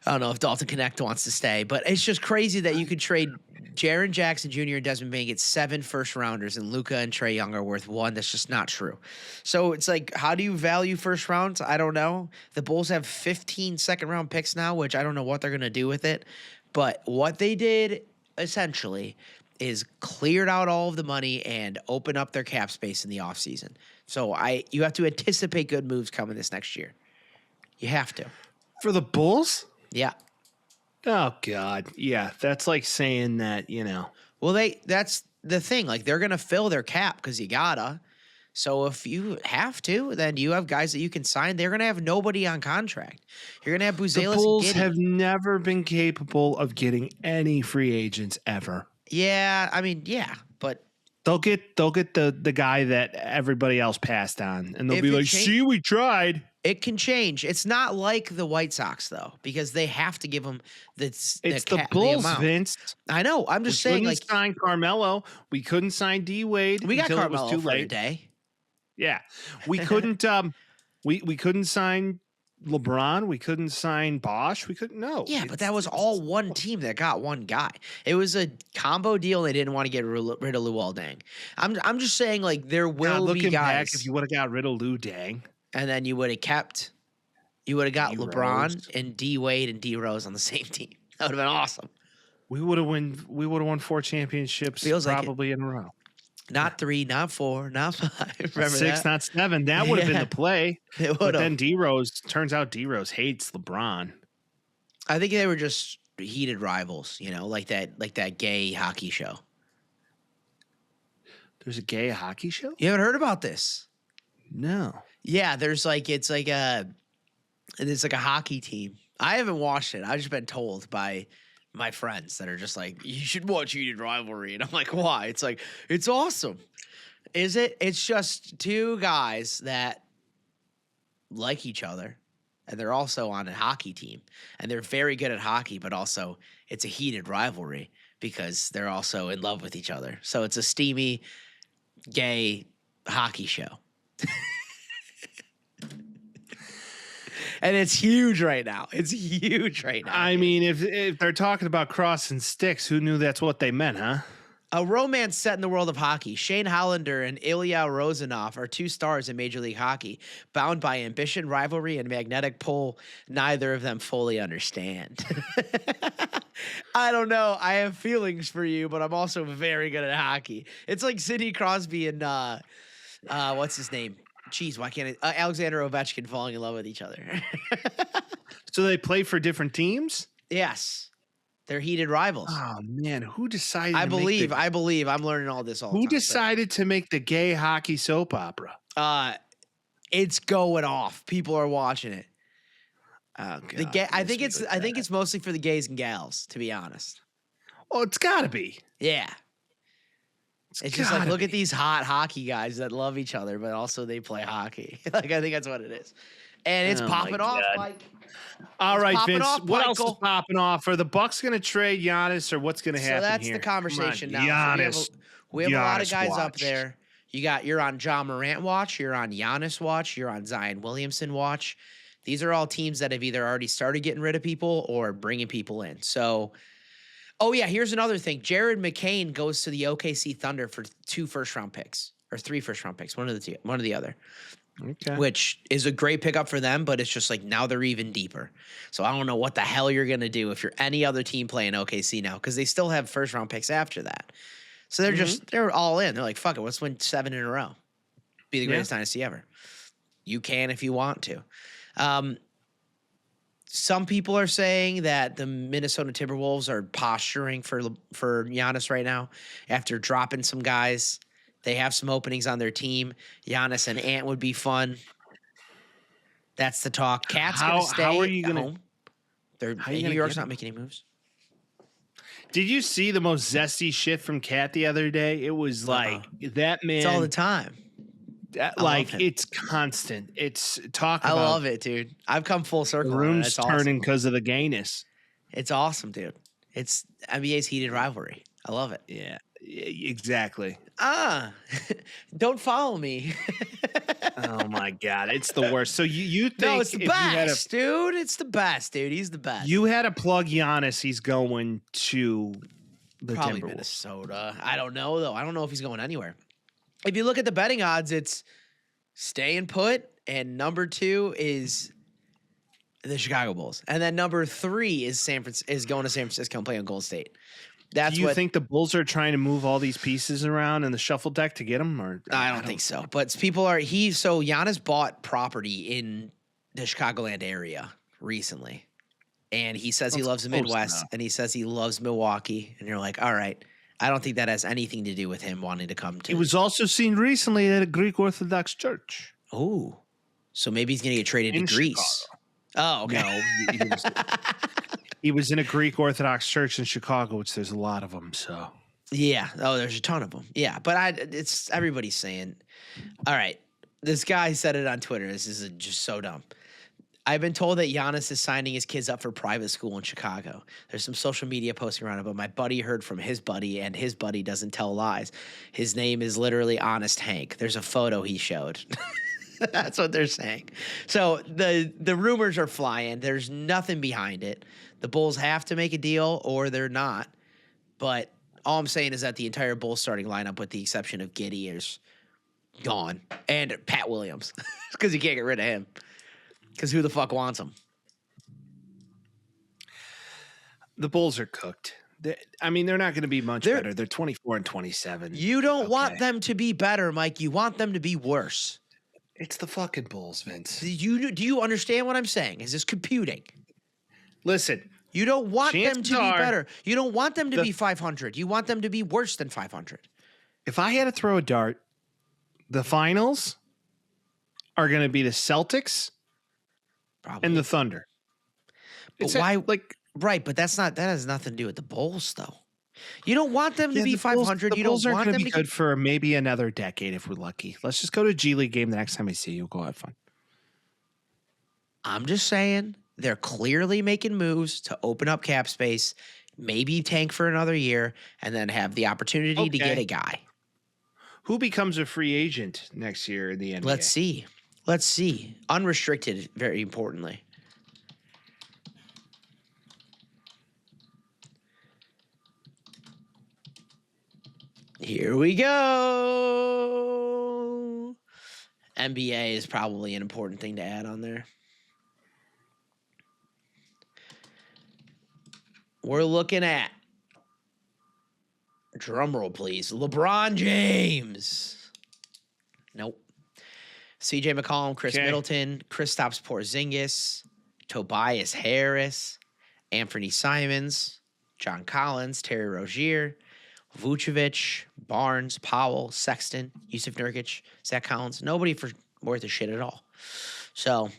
I don't know if Dalton Connect wants to stay, but it's just crazy that you could trade Jaren Jackson Jr. and Desmond Bane, get 7 first-rounders, and Luka and Trae Young are worth 1. That's just not true. So it's like, how do you value first rounds? I don't know. The Bulls have 15 second-round picks now, which I don't know what they're going to do with it. But what they did, essentially, is cleared out all of the money and open up their cap space in the offseason. So you have to anticipate good moves coming this next year. You have to. For the Bulls? Yeah. Oh, God. Yeah, that's like saying that, Well, that's the thing. Like, they're going to fill their cap because you gotta. So if you have to, then you have guys that you can sign. They're going to have nobody on contract. You're going to have Buzelis. The Bulls have never been capable of getting any free agents ever. Yeah, I mean, yeah. But They'll get the guy that everybody else passed on, and they'll be like, "See, we tried." It can change. It's not like the White Sox though, because they have to give him It's the Bulls, Vince. I know. I'm just saying, like, sign Carmelo. We couldn't sign D Wade. We got until Carmelo it was too for late. a day. Yeah, we couldn't. We couldn't sign LeBron. We couldn't sign Bosch. We couldn't. No. Yeah, but that was all one team that got one guy. It was a combo deal. They didn't want to get rid of Luol Deng. I'm just saying, like, there will be guys. Back, if you would have got rid of Lou Deng, and then you would have got LeBron and D Wade and D Rose on the same team. That would have been awesome. We would have won 4 championships probably in a row. Not 3, not 4, not 5. Remember 6, that? not 7. That would have been the play. But then turns out D Rose hates LeBron. I think they were just heated rivals, like that gay hockey show. There's a gay hockey show? You haven't heard about this? No. Yeah, it's like a hockey team. I haven't watched it. I've just been told by my friends that are just like, you should watch Heated Rivalry. And I'm like, why? It's like, it's awesome. Is it? It's just 2 guys that like each other, and they're also on a hockey team. And they're very good at hockey, but also it's a heated rivalry because they're also in love with each other. So it's a steamy, gay hockey show. And it's huge right now. I mean, if they're talking about crossing sticks, who knew that's what they meant, huh? A romance set in the world of hockey. Shane Hollander and Ilya Rozanov are 2 stars in Major League Hockey, bound by ambition, rivalry, and magnetic pull neither of them fully understand. I don't know. I have feelings for you, but I'm also very good at hockey. It's like Sidney Crosby and what's his name? Jeez, why can't Alexander Ovechkin falling in love with each other? So they play for different teams? Yes. They're heated rivals. Oh man, who decided? I believe. I'm learning all this all the time. Who decided to make the gay hockey soap opera? It's going off. People are watching it. Oh God, I think it's mostly for the gays and gals, to be honest. Oh, it's gotta be. Yeah. It's just like, look at these hot hockey guys that love each other, but also they play hockey. Like, I think that's what it is. And it's popping off, Mike. All right, Vince. What else is popping off? Are the Bucks going to trade Giannis, or what's going to happen here? So that's the conversation now. Giannis. We have a lot of guys up there. You're on John Morant watch. You're on Giannis watch. You're on Zion Williamson watch. These are all teams that have either already started getting rid of people or bringing people in. So, oh yeah, here's another thing. Jared McCain goes to the OKC Thunder for 2 first-round picks or 3 first-round picks, one or the other. Okay. Which is a great pickup for them, but it's just like now they're even deeper. So I don't know what the hell you're going to do if you're any other team playing OKC now, because they still have first-round picks after that. So they're all in. They're like, fuck it, let's win 7 in a row. Be the greatest dynasty ever. You can if you want to. Some people are saying that the Minnesota Timberwolves are posturing for Giannis right now after dropping some guys. They have some openings on their team. Giannis and Ant would be fun. That's the talk. Cat's going to stay how are you at gonna, home. New York's not making any moves. Did you see the most zesty shit from Cat the other day? It was like that man. It's all the time. It's constant. It's talk about. I love it, dude. I've come full circle. The room's turning because awesome. of the gayness. It's awesome, dude. It's NBA's heated rivalry. I love it. Yeah, exactly. Don't follow me. Oh my God, it's the worst. So you think no, it's the best, dude. It's the best, dude. He's the best. You had to plug Giannis. He's going to the probably Timberwolves. Minnesota. I don't know though. I don't know if he's going anywhere. If you look at the betting odds, it's staying put, and number 2 is the Chicago Bulls, and then number 3 is going to San Francisco and playing on Golden State. Do you think the Bulls are trying to move all these pieces around in the shuffle deck to get them? Or I don't think so. But people are so Giannis bought property in the Chicagoland area recently, and he says he loves the Midwest, and he says he loves Milwaukee, and you're like, all right. I don't think that has anything to do with him wanting to come to. He was also seen recently at a Greek Orthodox church. Oh, so maybe he's going to get traded to Greece. Chicago. Oh, okay. No, he was in a Greek Orthodox church in Chicago, which there's a lot of them. So Yeah. Oh, there's a ton of them. Yeah, but it's everybody's saying. All right, this guy said it on Twitter. This is just so dumb. I've been told that Giannis is signing his kids up for private school in Chicago. There's some social media posting around it, but my buddy heard from his buddy, and his buddy doesn't tell lies. His name is literally Honest Hank. There's a photo he showed. That's what they're saying. So the rumors are flying. There's nothing behind it. The Bulls have to make a deal or they're not. But all I'm saying is that the entire Bulls starting lineup, with the exception of Giddey, is gone. And Pat Williams, because you can't get rid of him. Because who the fuck wants him? The Bulls are cooked. They're not going to be much better. They're 24 and 27. You don't want them to be better, Mike. You want them to be worse. It's the fucking Bulls, Vince. Do you understand what I'm saying? Is this computing? Listen. You don't want them to be better. You don't want them to be 500. You want them to be worse than 500. If I had to throw a dart, the finals are going to be the Celtics and the Thunder. But why? Right, but that has nothing to do with the Bulls, though. You don't want them to be 500. You don't want them to be good for maybe another decade if we're lucky. Let's just go to a G League game the next time I see you. Go have fun. I'm just saying they're clearly making moves to open up cap space, maybe tank for another year, and then have the opportunity to get a guy. Who becomes a free agent next year in the NBA? Let's see. Unrestricted, very importantly. Here we go. NBA is probably an important thing to add on there. We're looking at, drumroll please, LeBron James. Nope. CJ McCollum, Chris Middleton, Kristaps Porzingis, Tobias Harris, Anthony Simons, John Collins, Terry Rozier, Vucevic, Barnes, Powell, Sexton, Yusuf Nurkic, Zach Collins. Nobody for worth a shit at all. So.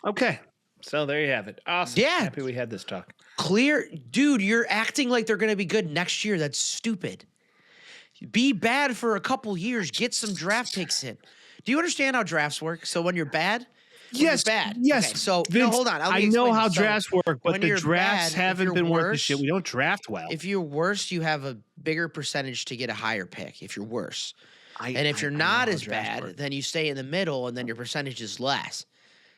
Okay. So there you have it. Awesome. Yeah. Happy we had this talk. Clear. Dude, you're acting like they're going to be good next year. That's stupid. Be bad for a couple years. Get some draft picks in. Do you understand how drafts work? So when you're bad, yes, bad. Yes. Okay, so Vince, no, hold on. I know how drafts work, but the drafts haven't been worth the shit. We don't draft well. If you're worse, you have a bigger percentage to get a higher pick. If you're worse, and if you're not as bad, then you stay in the middle, and then your percentage is less.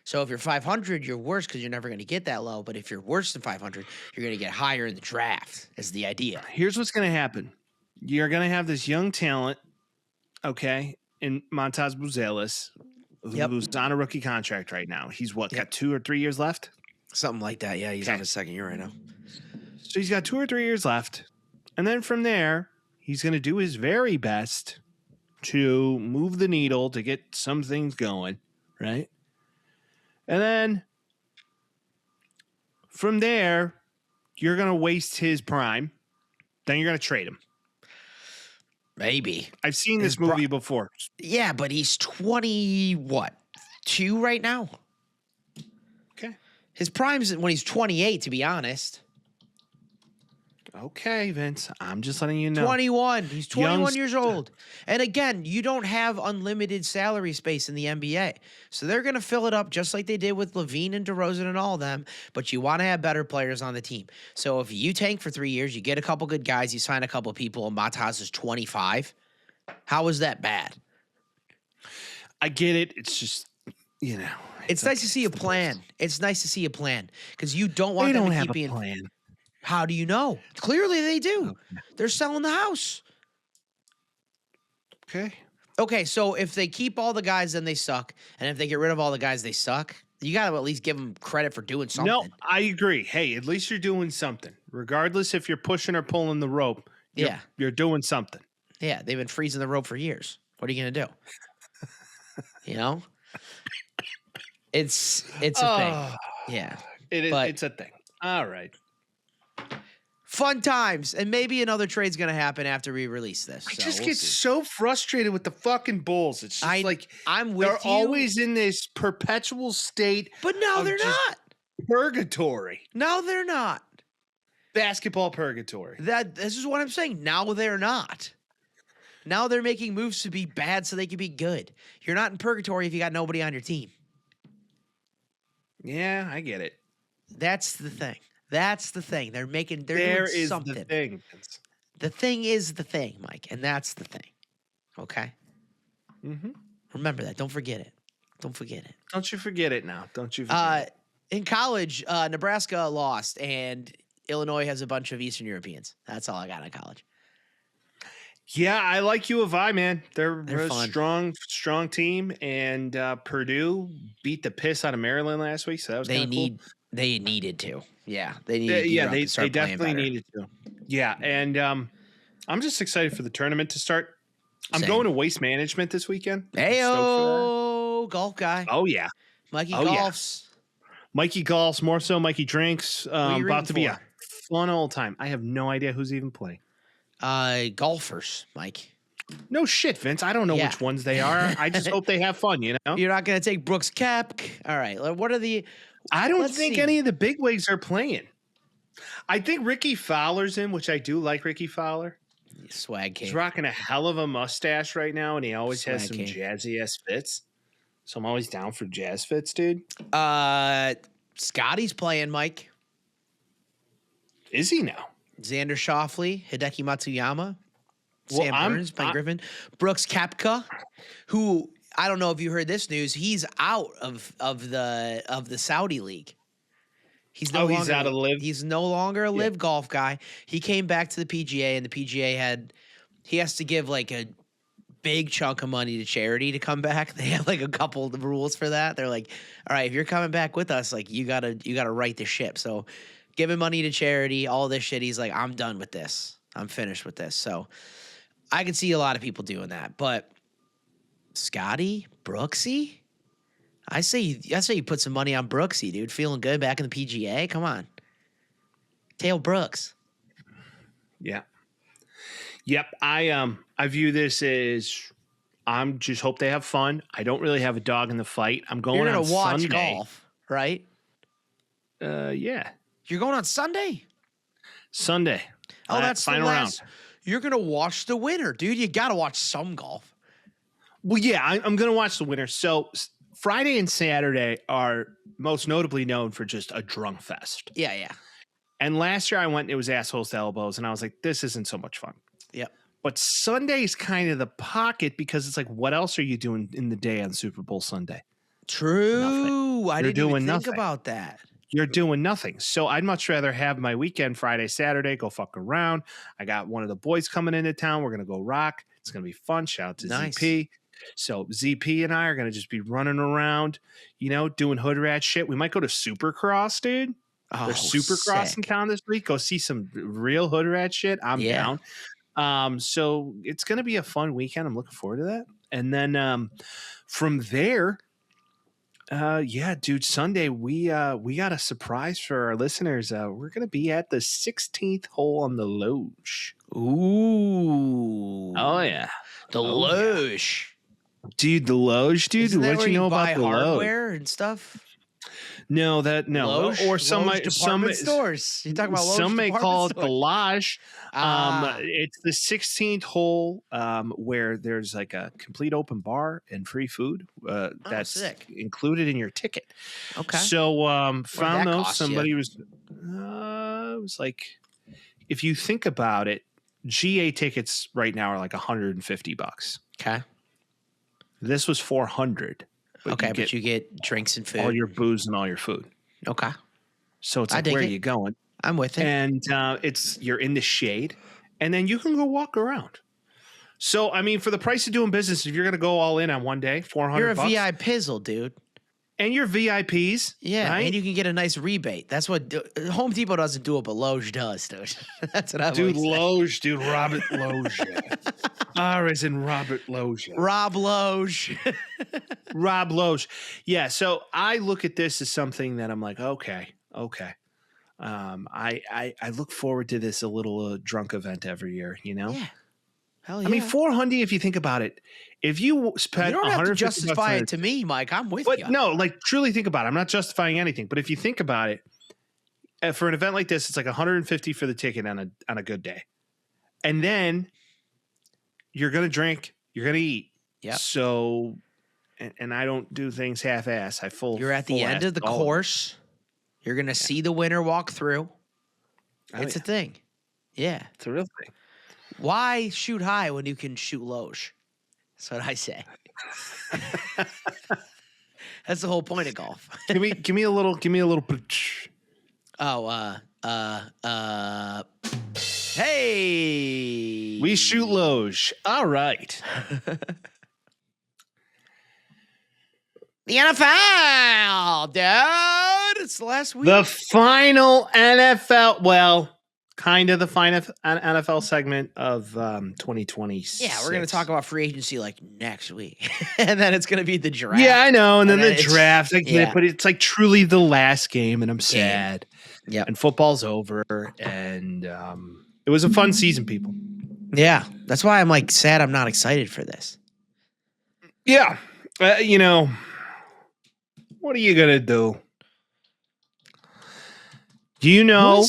So if you're 500, you're worse because you're never going to get that low. But if you're worse than 500, you're going to get higher in the draft. Is the idea? Here's what's going to happen: you're going to have this young talent, okay, in Montaz Buzelis, who's on a rookie contract right now. He's got 2 or 3 years left? Something like that. Yeah, he's on his second year right now. So he's got 2 or 3 years left. And then from there, he's going to do his very best to move the needle to get some things going, right? And then from there, you're going to waste his prime. Then you're going to trade him. Maybe. I've seen this movie before. Yeah, but he's 2 right now? Okay. His prime's when he's 28, to be honest. Okay, Vince. I'm just letting you know. 21. He's 21 years old. And again, you don't have unlimited salary space in the NBA. So they're going to fill it up just like they did with Levine and DeRozan and all of them. But you want to have better players on the team. So if you tank for 3 years, you get a couple good guys, you sign a couple people, and Matas is 25. How is that bad? I get it. It's just, It's nice to see a plan. It's nice to see a plan because you don't want them to keep being. Plan. How do you know? Clearly they do. Okay. They're selling the house. Okay, so if they keep all the guys, then they suck. And if they get rid of all the guys, they suck. You got to at least give them credit for doing something. No, I agree. Hey, at least you're doing something. Regardless if you're pushing or pulling the rope, you're doing something. Yeah, they've been freezing the rope for years. What are you going to do? It's a thing. Yeah. It's a thing. All right. Fun times, and maybe another trade's going to happen after we release this. I just get so frustrated with the fucking Bulls. It's just I'm with they're always in this perpetual state. But no, they're not. Purgatory. No, they're not. Basketball purgatory. This is what I'm saying. Now they're not. Now they're making moves to be bad so they can be good. You're not in purgatory if you got nobody on your team. Yeah, I get it. That's the thing. That's the thing. They're doing something. The thing. The thing is the thing, Mike, and that's the thing. Okay? Mm-hmm. Remember that. Don't forget it. Don't forget it. Don't you forget it now. Don't you forget it. In college, Nebraska lost, and Illinois has a bunch of Eastern Europeans. That's all I got in college. Yeah, I like U of I, man. They're a fun. strong team, and Purdue beat the piss out of Maryland last week, so that was kind of cool. They needed to. Yeah, they needed. They definitely needed to. Yeah, and I'm just excited for the tournament to start. I'm going to Waste Management this weekend. Heyo, golf guy. Oh yeah, Mikey golfs. Yeah. Mikey golfs more so. Mikey drinks. About to be a fun old time. I have no idea who's even playing. Golfers, Mike. No shit, Vince. I don't know which ones they are. I just hope they have fun, you know? You're not going to take Brooks Koepka. All right. What are the... I don't think any of the big wigs are playing. I think Ricky Fowler's in, which I do like Ricky Fowler. Swag king. He's rocking a hell of a mustache right now, and he always has some jazzy-ass fits. So I'm always down for jazz fits, dude. Scotty's playing, Mike. Is he now? Xander Schauffele, Hideki Matsuyama, Sam Burns, Ben Griffin, Brooks Koepka, who I don't know if you heard this news. He's out of the Saudi league. He's out of LIV. He's no longer a LIV golf guy. He came back to the PGA, and the PGA he has to give like a big chunk of money to charity to come back. They have like a couple of rules for that. They're like, all right, if you're coming back with us, like you gotta right the ship. So giving money to charity, all this shit. He's like, I'm done with this. I'm finished with this. So I can see a lot of people doing that. But Scotty, Brooksy, I say you put some money on Brooksy, dude. Feeling good back in the PGA. Come on, Tail Brooks. Yeah. Yep. I view this as I'm just hope they have fun. I don't really have a dog in the fight. I'm going on Sunday. You're gonna watch golf, right? Yeah. You're going on Sunday? Sunday. Oh, that's final round. You're going to watch the winner, dude. You got to watch some golf. Well, yeah, I'm going to watch the winner. So Friday and Saturday are most notably known for just a drunk fest. Yeah, yeah. And last year I went, it was assholes to elbows, and I was like, this isn't so much fun. Yep. But Sunday is kind of the pocket because it's like, what else are you doing in the day on Super Bowl Sunday? True. Nothing. I didn't even think about that. You're doing nothing. So I'd much rather have my weekend, Friday, Saturday, go fuck around. I got one of the boys coming into town. We're going to go rock. It's going to be fun. Shout out to ZP. So ZP and I are going to just be running around, doing hood rat shit. We might go to Supercross, dude. There's Supercross in town this week. Go see some real hood rat shit. I'm down. So it's going to be a fun weekend. I'm looking forward to that. And then from there, dude, Sunday we got a surprise for our listeners. We're gonna be at the 16th hole on the Loge. Ooh. Oh yeah. The Loge. Yeah. Dude, the Loge, dude. What you know about the hardware and stuff? No. Loge? Or some department stores. You talking about Loge? Some may call it stores? the Lodge. It's the 16th hole where there's like a complete open bar and free food that's included in your ticket. Okay. So found those. Somebody was it was like, if you think about it, GA tickets right now are like $150. Okay. This was $400. But you get drinks and food, all your booze and all your food. Okay. So it's like, where are you going? I'm with it. And you're in the shade, and then you can go walk around. So, I mean, for the price of doing business, if you're going to go all in on one day, $400. You're a VIP pizzle, dude. And you're VIPs. Yeah, right? and you can get a nice rebate. That's what Home Depot doesn't do it, but Loge does, dude. That's what I Dude, Loge, dude, Robert Loge. R as in Robert Loge. Rob Loge. Rob Loge. Yeah, so I look at this as something that I'm like, okay. I look forward to this a little drunk event every year, Yeah. Hell yeah. I mean, $400, if you think about it, if you spend, you don't have to justify it to me, Mike. I'm with you. But no, like truly think about it. I'm not justifying anything, but if you think about it, for an event like this, it's like $150 for the ticket on a good day, and then you're gonna drink, you're gonna eat. Yep. So, and I don't do things half-ass. You're at the end of the course. You're gonna see the winner walk through. It's a thing. Yeah, it's a real thing. Why shoot high when you can shoot low? That's what I say. That's the whole point of golf. give me a little. Hey. We shoot loge. All right. The NFL, dude. It's the last week. The final NFL. Well, kind of the final NFL segment of 2020. Yeah, we're going to talk about free agency like next week. And then it's going to be the draft. Yeah, I know. And then the draft. I get it, but it's like truly the last game, and I'm sad. Yeah. And football's over. And it was a fun season, people. Yeah. That's why I'm like sad I'm not excited for this. Yeah. What are you going to do? Do you know?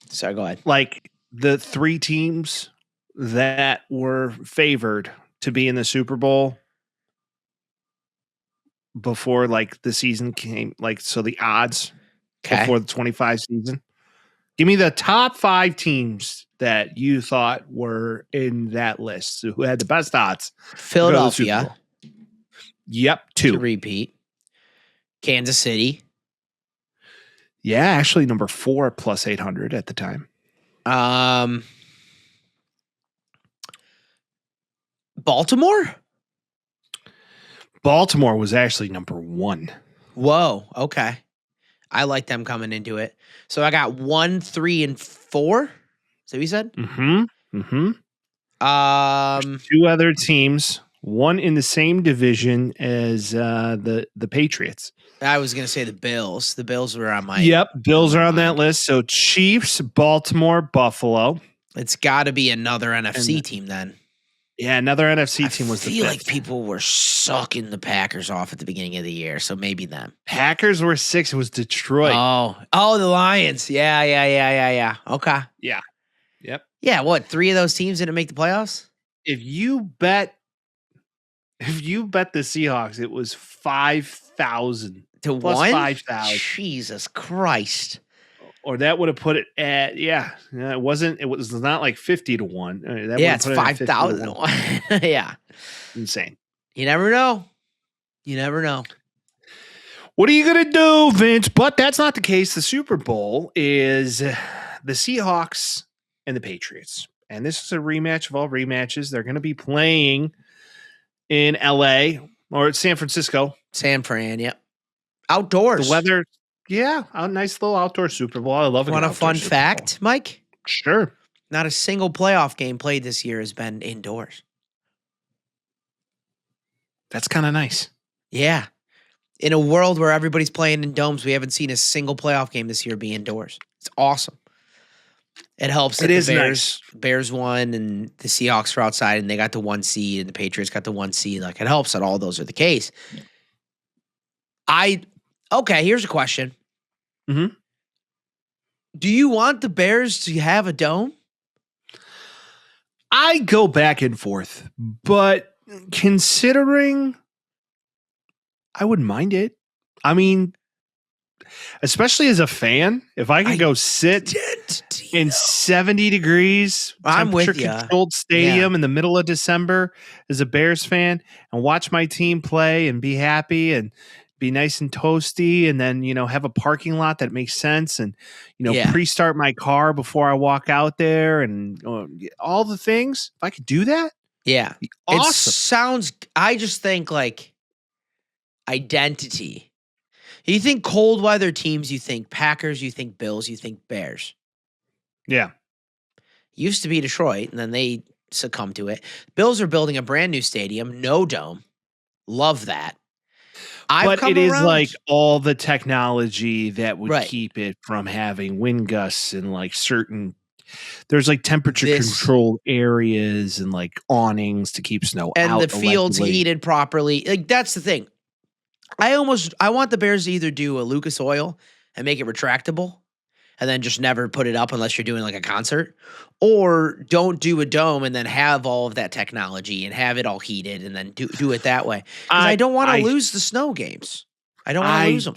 Sorry, go ahead. Like the 3 teams that were favored to be in the Super Bowl before like the season came, like, so the odds before the 25 season. Give me the top 5 teams that you thought were in that list. So who had the best odds? Philadelphia. Yep, 2. To repeat. Kansas City. Yeah, actually number 4 plus 800 at the time. Baltimore? Baltimore was actually number 1. Whoa, okay. I like them coming into it. So I got 1, 3, and 4. Is that what you said? Mm-hmm. 2 other teams, one in the same division as the Patriots. I was gonna say the Bills. The Bills were on my. Yep, Bills are on that list. So Chiefs, Baltimore, Buffalo. It's got to be another NFC team then. Yeah, another NFC team was the 5th. I feel like people were sucking the Packers off at the beginning of the year, so maybe them. Packers were 6. It was Detroit. Oh, the Lions. Yeah. Okay. Yeah. Yep. Yeah. What? 3 of those teams didn't make the playoffs? If you bet the Seahawks, it was 5,000 to plus 1. 5,000. Jesus Christ. Or that would have put it at it wasn't. It was not like 50 to 1. It's 5,000 to 1. Yeah, insane. You never know. What are you gonna do, Vince? But that's not the case. The Super Bowl is the Seahawks and the Patriots, and this is a rematch of all rematches. They're going to be playing in L.A. or San Francisco. San Fran, yep. Outdoors. The weather. Yeah, a nice little outdoor Super Bowl. I love it. Want a fun fact, Mike? Sure. Not a single playoff game played this year has been indoors. That's kind of nice. Yeah. In a world where everybody's playing in domes, we haven't seen a single playoff game this year be indoors. It's awesome. It helps that the Bears won and the Seahawks were outside and they got the 1 seed and the Patriots got the 1 seed. Like, it helps that all those are the case. Okay, here's a question. Mm-hmm. Do you want the Bears to have a dome? I go back and forth, but considering, I wouldn't mind it. I mean, especially as a fan, if I could go sit in 70 degrees, temperature-controlled stadium in the middle of December as a Bears fan and watch my team play and be happy and be nice and toasty, and then, have a parking lot that makes sense, and, pre-start my car before I walk out there, and all the things. If I could do that, awesome. I just think like identity. You think cold weather teams, you think Packers, you think Bills, you think Bears. Yeah. Used to be Detroit, and then they succumbed to it. Bills are building a brand new stadium, no dome. Love that. But it is like all the technology that would keep it from having wind gusts and like there's like temperature controlled areas and like awnings to keep snow out. And the field's heated properly. Like, that's the thing. I want the Bears to either do a Lucas Oil and make it retractable and then just never put it up unless you're doing like a concert, or don't do a dome and then have all of that technology and have it all heated and then do it that way. Because I don't want to lose the snow games. I don't want to lose them.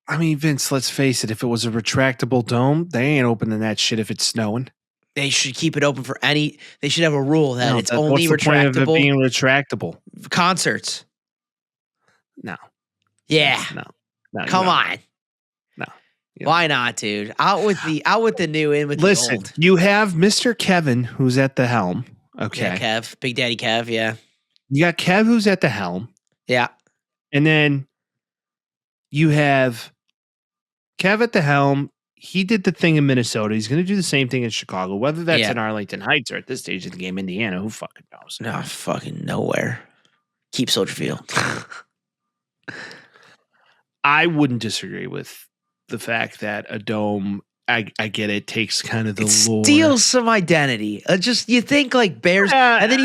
I mean, Vince, let's face it. If it was a retractable dome, they ain't opening that shit if it's snowing. They should keep it open for any. They should have a rule that it's only what's the retractable. Point of it being retractable? Concerts. No. Yeah. No. Come on. No. Why not, dude? Out with the new, in with the old. Listen, you have Mr. Kevin who's at the helm. Okay. Yeah, Kev. Big Daddy Kev, yeah. You got Kev who's at the helm. Yeah. And then you have Kev at the helm. He did the thing in Minnesota. He's going to do the same thing in Chicago. Whether that's in Arlington Heights or at this stage of the game, Indiana, who fucking knows? No, fucking nowhere. Keep Soldier Field. I wouldn't disagree with the fact that a dome, I get it, takes kind of the lore. Steals some identity. Just you think like Bears, and then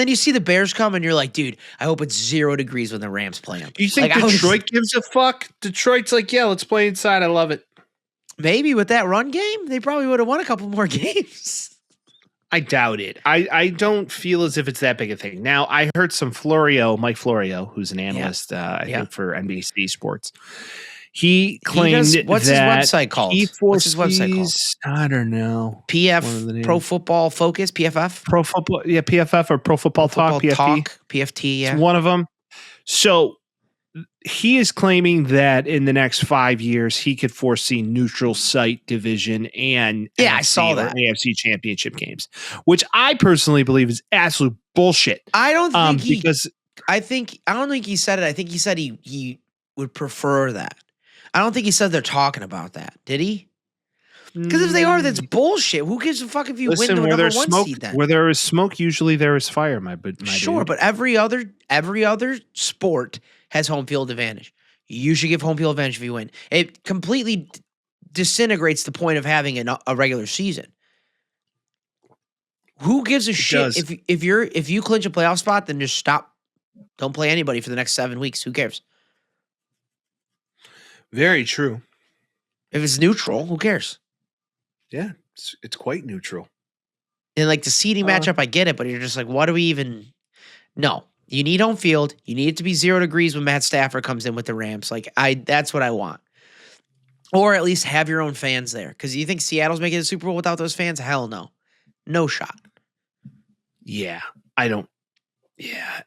you see the Bears come, and you're like, dude, I hope it's 0 degrees when the Rams play them. You think Detroit gives a fuck? Detroit's like, yeah, let's play inside. I love it. Maybe with that run game, they probably would have won a couple more games. I doubt it. I don't feel as if it's that big a thing. Now, I heard some Mike Florio, who's an analyst, I think for NBC Sports. He claimed what's his website called? What's his website called? I don't know. PF Pro Football Focus, PFF? Pro Football, yeah, PFF or Pro Football Talk, PFT, yeah. It's one of them. So he is claiming that in the next 5 years, he could foresee neutral site division and I saw that AFC championship games, which I personally believe is absolute bullshit. I don't think I don't think he said it. I think he said he would prefer that. I don't think he said they're talking about that. Did he? Because if they are, that's bullshit. Who gives a fuck if you win the number one seed then? Where there is smoke, usually there is fire, my sure, dude. But every other sport has home field advantage. You should give home field advantage if you win. It completely disintegrates the point of having a regular season. Who gives a shit if you clinch a playoff spot, then just stop. Don't play anybody for the next 7 weeks. Who cares? Very true. If it's neutral, who cares? Yeah, it's quite neutral. And like the seeding matchup, I get it, but you're just like, what do we even? No, you need home field. You need it to be 0 degrees when Matt Stafford comes in with the Rams. Like that's what I want. Or at least have your own fans there. Because you think Seattle's making the Super Bowl without those fans? Hell no. No shot. Yeah, I don't. Yeah,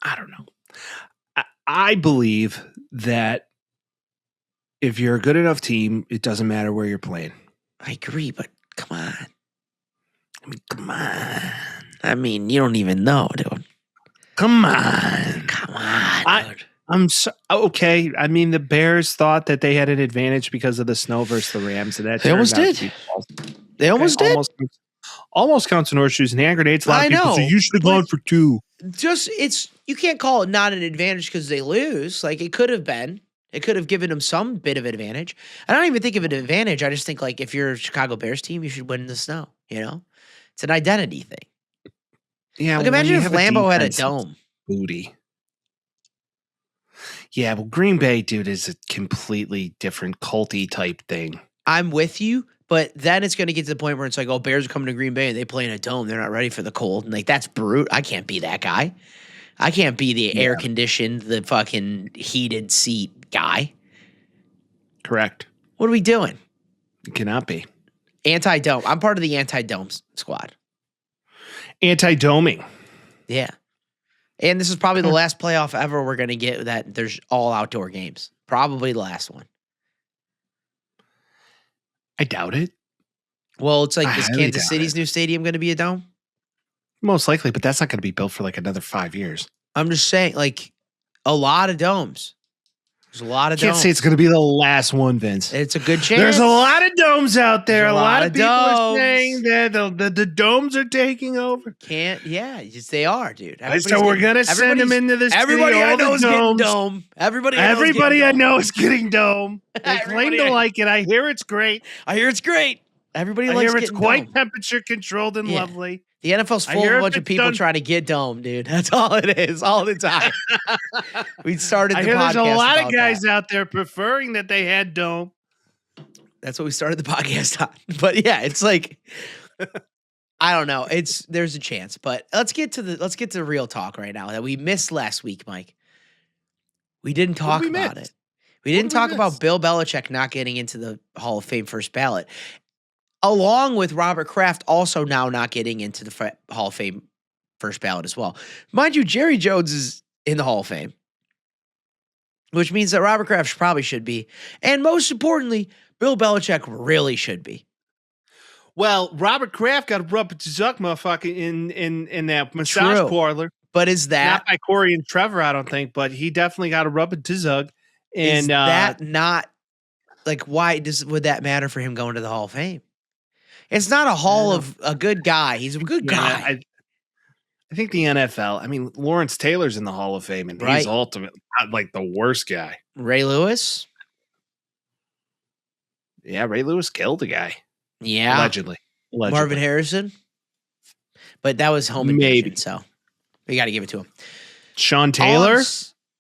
I don't know. I believe that if you're a good enough team, it doesn't matter where you're playing. I agree, but come on. Come on. I mean, you don't even know, dude. Come on. Come on, dude. I'm so okay. I mean, the Bears thought that they had an advantage because of the snow versus the Rams, and that they almost did. They almost did. Almost counts in horseshoes and hand grenades. A lot of people say you should have gone for 2. You can't call it not an advantage because they lose. Like it could have been. It could have given them some bit of advantage. I don't even think of an advantage. I just think like if you're a Chicago Bears team, you should win in the snow. You know, it's an identity thing. Yeah. Like imagine if Lambeau had a dome. Booty. Yeah, well, Green Bay, dude, is a completely different culty type thing. I'm with you, but then it's going to get to the point where it's like, oh, Bears are coming to Green Bay and they play in a dome. They're not ready for the cold. And like, that's brute. I can't be that guy. I can't be the air conditioned, the fucking heated seat guy. Correct. What are we doing? It cannot be. Anti-dome. I'm part of the anti-dome squad. Anti-doming. Yeah. And this is probably the last playoff ever we're going to get that there's all outdoor games. Probably the last one. I doubt it. Well, it's like, is Kansas City's new stadium going to be a dome? Most likely, but that's not going to be built for like another 5 years. I'm just saying, like, a lot of domes. There's a lot of domes. Can't say it's going to be the last one, Vince. It's a good chance. There's a lot of domes out there. There's a lot of people are domes. saying that the domes are taking over. Yes, they are, dude. So we're going to send them into this city. Everybody I know is getting dome. Everybody I know is getting dome. They claim to like it. I hear it's great. Everybody I likes hear it's getting quite dome. temperature controlled and lovely. The NFL's full of a bunch of people trying to get dome, dude. That's all it is, all the time. We started the podcast. There's a lot of guys out there preferring that they had dome. That's what we started the podcast on. But yeah, it's like I don't know. There's a chance, but let's get to real talk right now that we missed last week, Mike. We didn't talk about it. We didn't talk about Bill Belichick not getting into the Hall of Fame first ballot, along with Robert Kraft also now not getting into the Hall of Fame first ballot as well. Mind you, Jerry Jones is in the Hall of Fame, which means that Robert Kraft probably should be, and most importantly, Bill Belichick really should be. Well, Robert Kraft got rubbed to Zuck motherfucker in that massage parlor. But is that not by Corey and Trevor? I don't think, but he definitely got a rub it to Zug. And is that not like why would that matter for him going to the Hall of Fame? It's not a hall of a good guy. He's a good guy. I think the NFL. I mean, Lawrence Taylor's in the Hall of Fame, and he's ultimately not like the worst guy. Ray Lewis. Yeah, Ray Lewis killed a guy. Yeah, allegedly. Marvin Harrison, but that was home invasion, so we got to give it to him. Sean Taylor.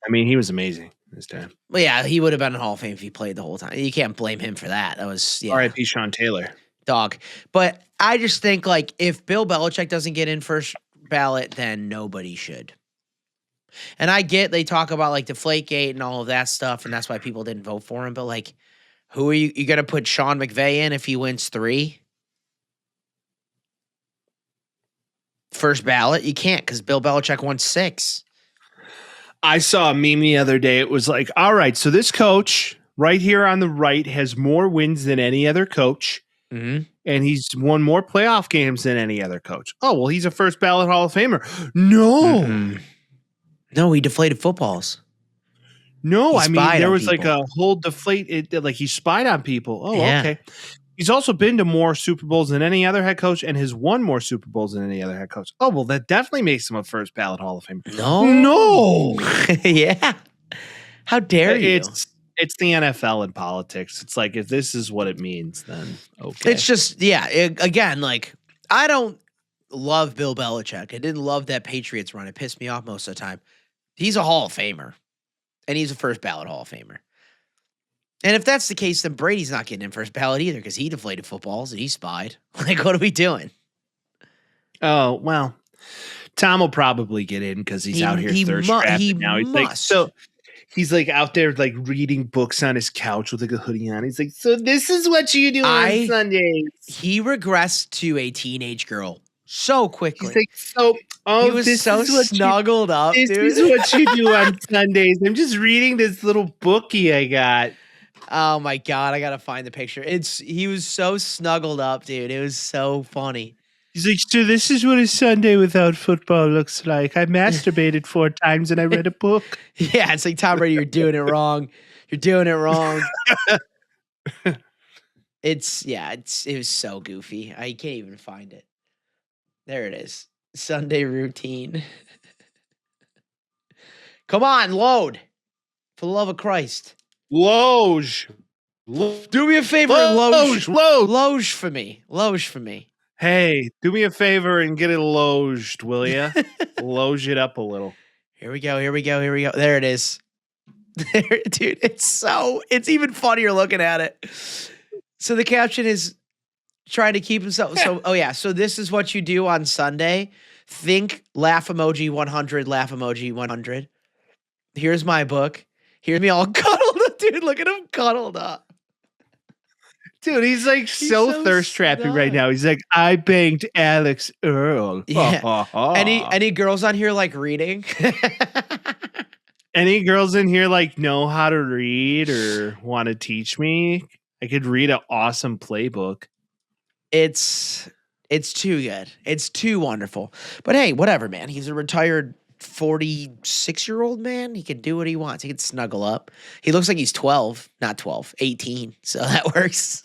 I mean, he was amazing this time. Well, yeah, he would have been in Hall of Fame if he played the whole time. You can't blame him for that. That was R.I.P. Sean Taylor. Dog. But I just think like if Bill Belichick doesn't get in first ballot, then nobody should. And I get they talk about like Deflategate and all of that stuff, and that's why people didn't vote for him. But like, who are you going to put Sean McVay in if he wins 3? First ballot? You can't because Bill Belichick won 6. I saw a meme the other day. It was like, all right, so this coach right here on the right has more wins than any other coach. Mm-hmm. And he's won more playoff games than any other coach. Oh, well, he's a first ballot Hall of Famer. No. Mm-hmm. No, he deflated footballs. No, I mean, there was like a whole like he spied on people. Oh, yeah. Okay. He's also been to more Super Bowls than any other head coach and has won more Super Bowls than any other head coach. Oh, well, that definitely makes him a first ballot Hall of Famer. No. Yeah. How dare you? It's the NFL and politics. It's like, if this is what it means, then okay. It's just, again, like, I don't love Bill Belichick. I didn't love that Patriots run. It pissed me off most of the time. He's a Hall of Famer, and he's a first ballot Hall of Famer. And if that's the case, then Brady's not getting in first ballot either because he deflated footballs and he spied. Like, what are we doing? Oh, well, Tom will probably get in because he's out here thirst trapping now. He's like out there like reading books on his couch with like a hoodie on. He's like, so this is what you do on Sundays. He regressed to a teenage girl so quickly. He's like, he was so snuggled up, dude. This is what you do on Sundays. I'm just reading this little bookie I got. Oh my God, I gotta find the picture. He was so snuggled up, dude. It was so funny. He's like, so this is what a Sunday without football looks like. I masturbated 4 times and I read a book. Yeah, it's like, Tom Brady, you're doing it wrong. You're doing it wrong. It was so goofy. I can't even find it. There it is. Sunday routine. Come on, load. For the love of Christ. Loge. Do me a favor and loge for me. Loge for me. Hey, do me a favor and get it loged, will ya? Loge it up a little. Here we go. There it is. Dude, it's even funnier looking at it. So the caption is trying to keep himself. So this is what you do on Sunday. Think laugh emoji 100, laugh emoji 100. Here's my book. Here's me all cuddled up, dude. Look at him cuddled up. Dude, he's so thirst trapping right now. He's like, I banged Alex Earl. Yeah. Any girls on here like reading? Any girls in here like know how to read or want to teach me? I could read an awesome playbook. It's too good. It's too wonderful. But hey, whatever, man. He's a retired 46-year-old man. He can do what he wants. He can snuggle up. He looks like he's 18. So that works.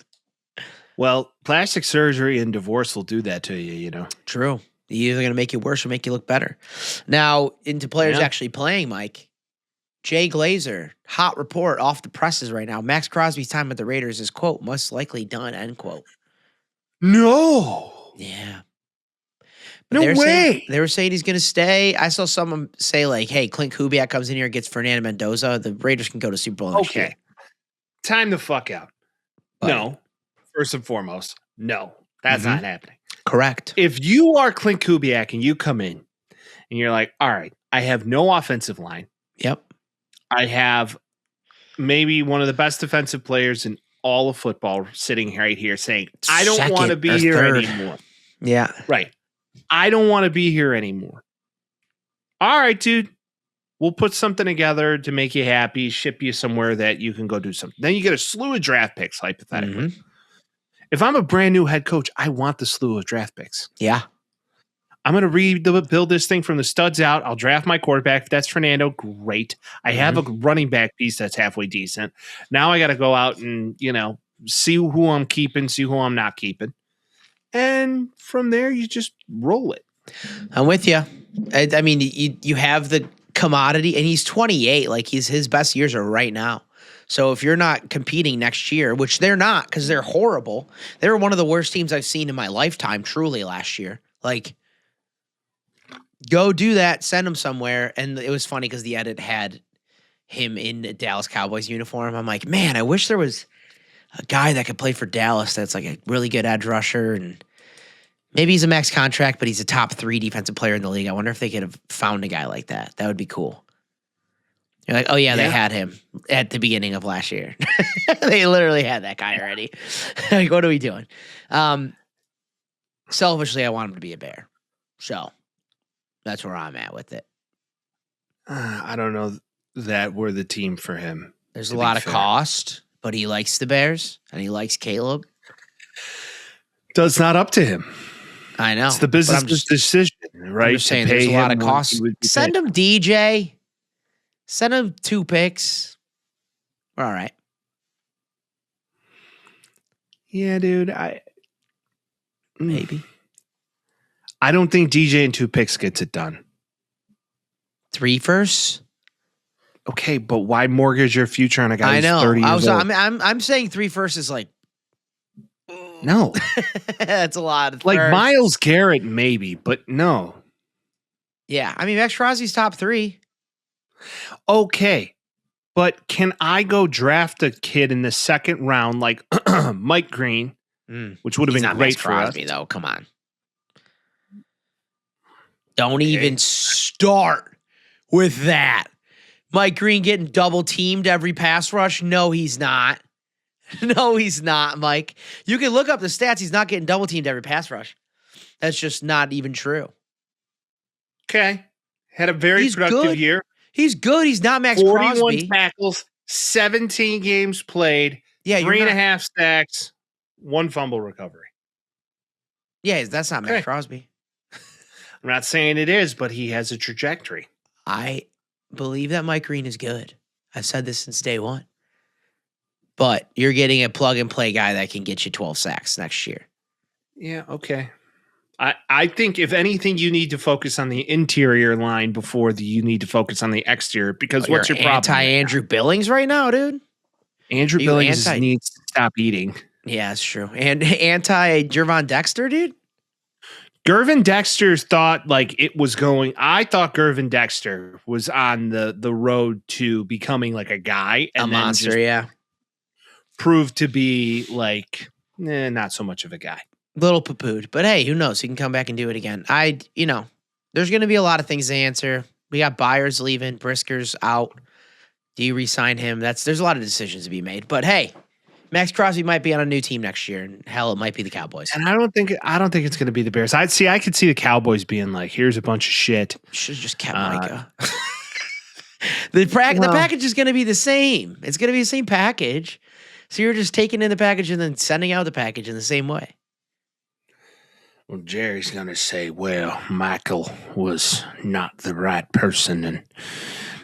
Well, plastic surgery and divorce will do that to you, you know. True. Either going to make you worse or make you look better. Now, into players actually playing, Mike. Jay Glazer, hot report off the presses right now. Max Crosby's time with the Raiders is, quote, most likely done, end quote. No. Yeah. No way. They were saying he's going to stay. I saw someone say, like, hey, Clint Kubiak comes in here and gets Fernando Mendoza. The Raiders can go to Super Bowl next year. Time the fuck out. But no. first and foremost. No, that's not happening. Correct. If you are Clint Kubiak and you come in and you're like, all right, I have no offensive line. Yep. I have maybe one of the best defensive players in all of football sitting right here saying, I don't want to be here anymore. Yeah. Right. I don't want to be here anymore. All right, dude. We'll put something together to make you happy, ship you somewhere that you can go do something. Then you get a slew of draft picks, hypothetically. If I'm a brand new head coach, I want the slew of draft picks. Yeah. I'm going to rebuild this thing from the studs out. I'll draft my quarterback. If that's Fernando, great. I have a running back piece that's halfway decent. Now I got to go out and, see who I'm keeping, see who I'm not keeping. And from there, you just roll it. I'm with you. I mean, you have the commodity, and he's 28. Like, his best years are right now. So if you're not competing next year, which they're not because they're horrible, they were one of the worst teams I've seen in my lifetime, truly, last year. Like, go do that, send him somewhere. And it was funny because the edit had him in a Dallas Cowboys uniform. I'm like, man, I wish there was a guy that could play for Dallas that's like a really good edge rusher, and maybe he's a max contract, but he's a top 3 defensive player in the league. I wonder if they could have found a guy like that. That would be cool. You're like, oh, yeah, they had him at the beginning of last year. They literally had that guy already. Like, what are we doing? Selfishly, I want him to be a Bear. So that's where I'm at with it. I don't know that we're the team for him. There's a lot of cost, but he likes the Bears, and he likes Caleb. It's not up to him. I know. It's the business decision, right? I'm just saying there's a lot of cost. Send him DJ. Send him 2 picks. We're all right. Yeah, dude. Maybe. I don't think DJ and 2 picks gets it done. 3 firsts? Okay, but why mortgage your future on a guy who's 30 years old? I'm saying 3 firsts is like, no. That's a lot of like firsts. Myles Garrett, maybe, but no. Yeah, I mean, Max Crosby's top 3. Okay, but can I go draft a kid in the second round like Mike Green, which would have been great for Crosby, us? Though, come on. Don't even start with that. Mike Green getting double teamed every pass rush? No, he's not. No, he's not, Mike. You can look up the stats. He's not getting double teamed every pass rush. That's just not even true. Okay. Had a very productive year. He's good. He's not Max 41 Crosby. tackles, 17 games played, 3.5 sacks, 1 fumble recovery. Yeah, that's not Max Crosby. I'm not saying it is, but he has a trajectory. I believe that Mike Green is good. I've said this since day one. But you're getting a plug-and-play guy that can get you 12 sacks next year. Yeah, okay. I think, if anything, you need to focus on the interior line before you need to focus on the exterior, because what's your problem? Anti-Andrew Billings right now, dude? Andrew Billings needs to stop eating. Yeah, that's true. And anti-Gervon Dexter, dude? Gervon Dexter thought like it was going. I thought Gervon Dexter was on the road to becoming like a guy. And a monster, proved to be like, not so much of a guy. Little poo-pooed. But hey, who knows? He can come back and do it again. There's going to be a lot of things to answer. We got Byers leaving. Brisker's out. Do you re-sign him? There's a lot of decisions to be made. But hey, Max Crosby might be on a new team next year, and hell, it might be the Cowboys. And I don't think it's going to be the Bears. I could see the Cowboys being like, "Here's a bunch of shit." Should have just kept Micah. The package is going to be the same. It's going to be the same package. So you're just taking in the package and then sending out the package in the same way. Well, Jerry's going to say, well, Michael was not the right person, and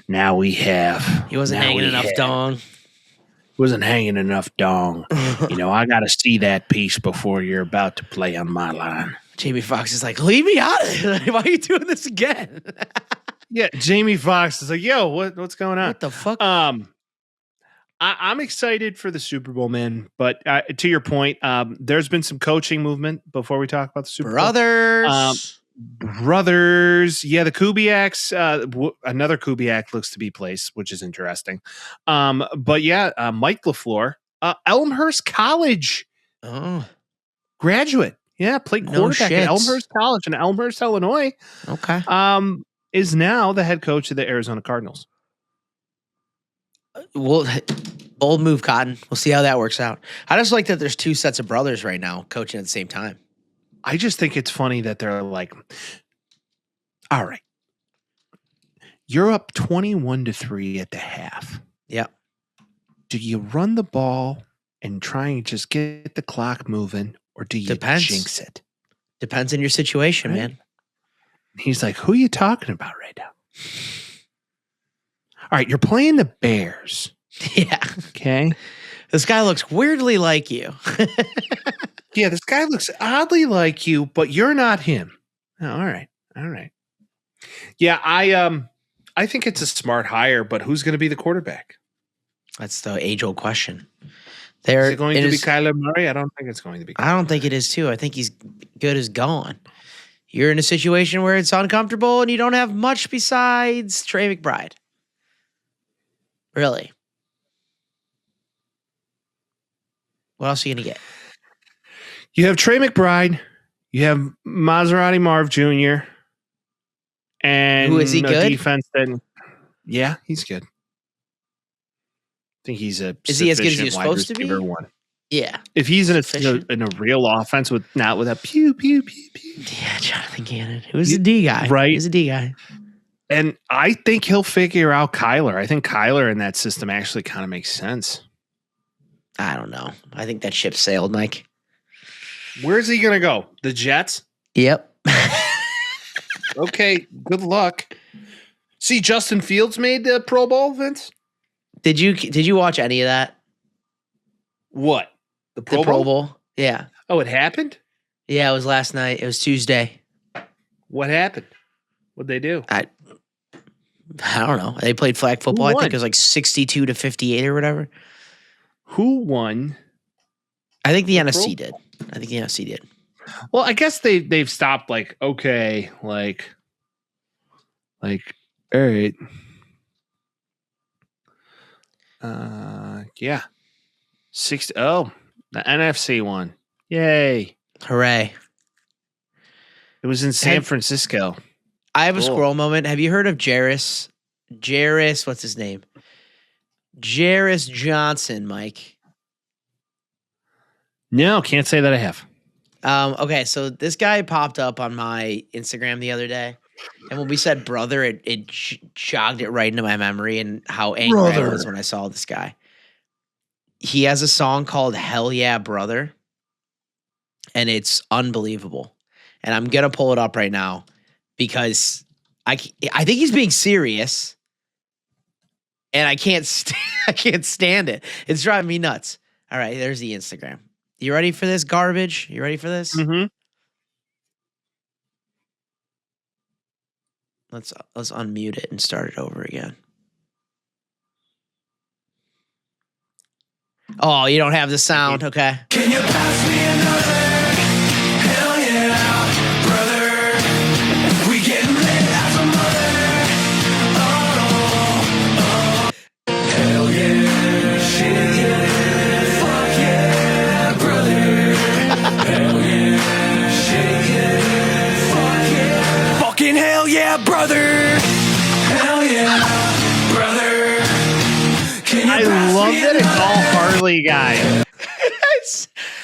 now we have. He wasn't hanging enough dong. Wasn't hanging enough dong. I got to see that piece before you're about to play on my line. Jamie Foxx is like, leave me out of it. Why are you doing this again? Yeah, Jamie Foxx is like, yo, what's going on? What the fuck? I'm excited for the Super Bowl, man. But to your point, there's been some coaching movement before we talk about the Super Bowl. Brothers. Yeah, the Kubiaks. Another Kubiak looks to be placed, which is interesting. But yeah, Mike LaFleur. Elmhurst College Oh, Graduate. Yeah, played no quarterback at shits. Elmhurst College in Elmhurst, Illinois. Okay. Is now the head coach of the Arizona Cardinals. Well, bold move, Cotton. We'll see how that works out. I just like that there's two sets of brothers right now coaching at the same time. I just think it's funny that they're like, all right, you're up 21-3 at the half. Yep. Do you run the ball and try and just get the clock moving, or do you jinx it? Depends on your situation, right? man. He's like, who are you talking about right now? All right, you're playing the Bears. Yeah. Okay. This guy looks weirdly like you. Yeah, this guy looks oddly like you, but you're not him. Oh, all right. All right. Yeah, I think it's a smart hire, but who's going to be the quarterback? That's the age-old question. Is it going to be Kyler Murray? I don't think it's going to be. I don't think it is, too. I think he's good as gone. You're in a situation where it's uncomfortable and you don't have much besides Trey McBride. Really. What else are you going to get? You have Trey McBride. You have Maserati Marv Jr. And who is he good? Defense that, yeah, he's good. I think he's a. Is he as good as he's supposed to be? One. Yeah. If he's in a real offense with not with a pew pew pew pew. Yeah, Jonathan Gannon. Who's the D guy? Right. Who's the D guy? And I think he'll figure out Kyler. I think Kyler in that system actually kind of makes sense. I don't know. I think that ship sailed, Mike. Where's he going to go? The Jets? Yep. Okay, good luck. See, Justin Fields made the Pro Bowl, Vince? Did you watch any of that? What? The Pro Bowl? Yeah. Oh, it happened? Yeah, it was last night. It was Tuesday. What happened? What'd they do? I don't know. They played flag football. I think it was like 62-58 or whatever. Who won? I think the NFC did. Well, I guess they've stopped like, okay, like all right. Yeah. The NFC won. Yay. Hooray. It was in San Francisco. I have a squirrel moment. Have you heard of Jairus? What's his name? Jairus Johnson, Mike. No, can't say that I have. Okay, so this guy popped up on my Instagram the other day, and when we said brother, it jogged it right into my memory and how angry I was when I saw this guy. He has a song called Hell Yeah, Brother, and it's unbelievable. And I'm going to pull it up right now because I think he's being serious, and I can't stand it. It's driving me nuts. All right, there's the Instagram. You ready for this garbage? You ready for this? Mm-hmm. Let's unmute it and start it over again. Oh, you don't have the sound. Okay. Can you pass me another? Hell yeah, brother. We getting lit as a mother. Oh. Hell yeah, shit yeah. Fuck yeah, brother. Hell yeah, shit yeah. Fuck yeah. Fucking hell yeah, brother. Hell yeah, brother. I love that it's all Harley guys.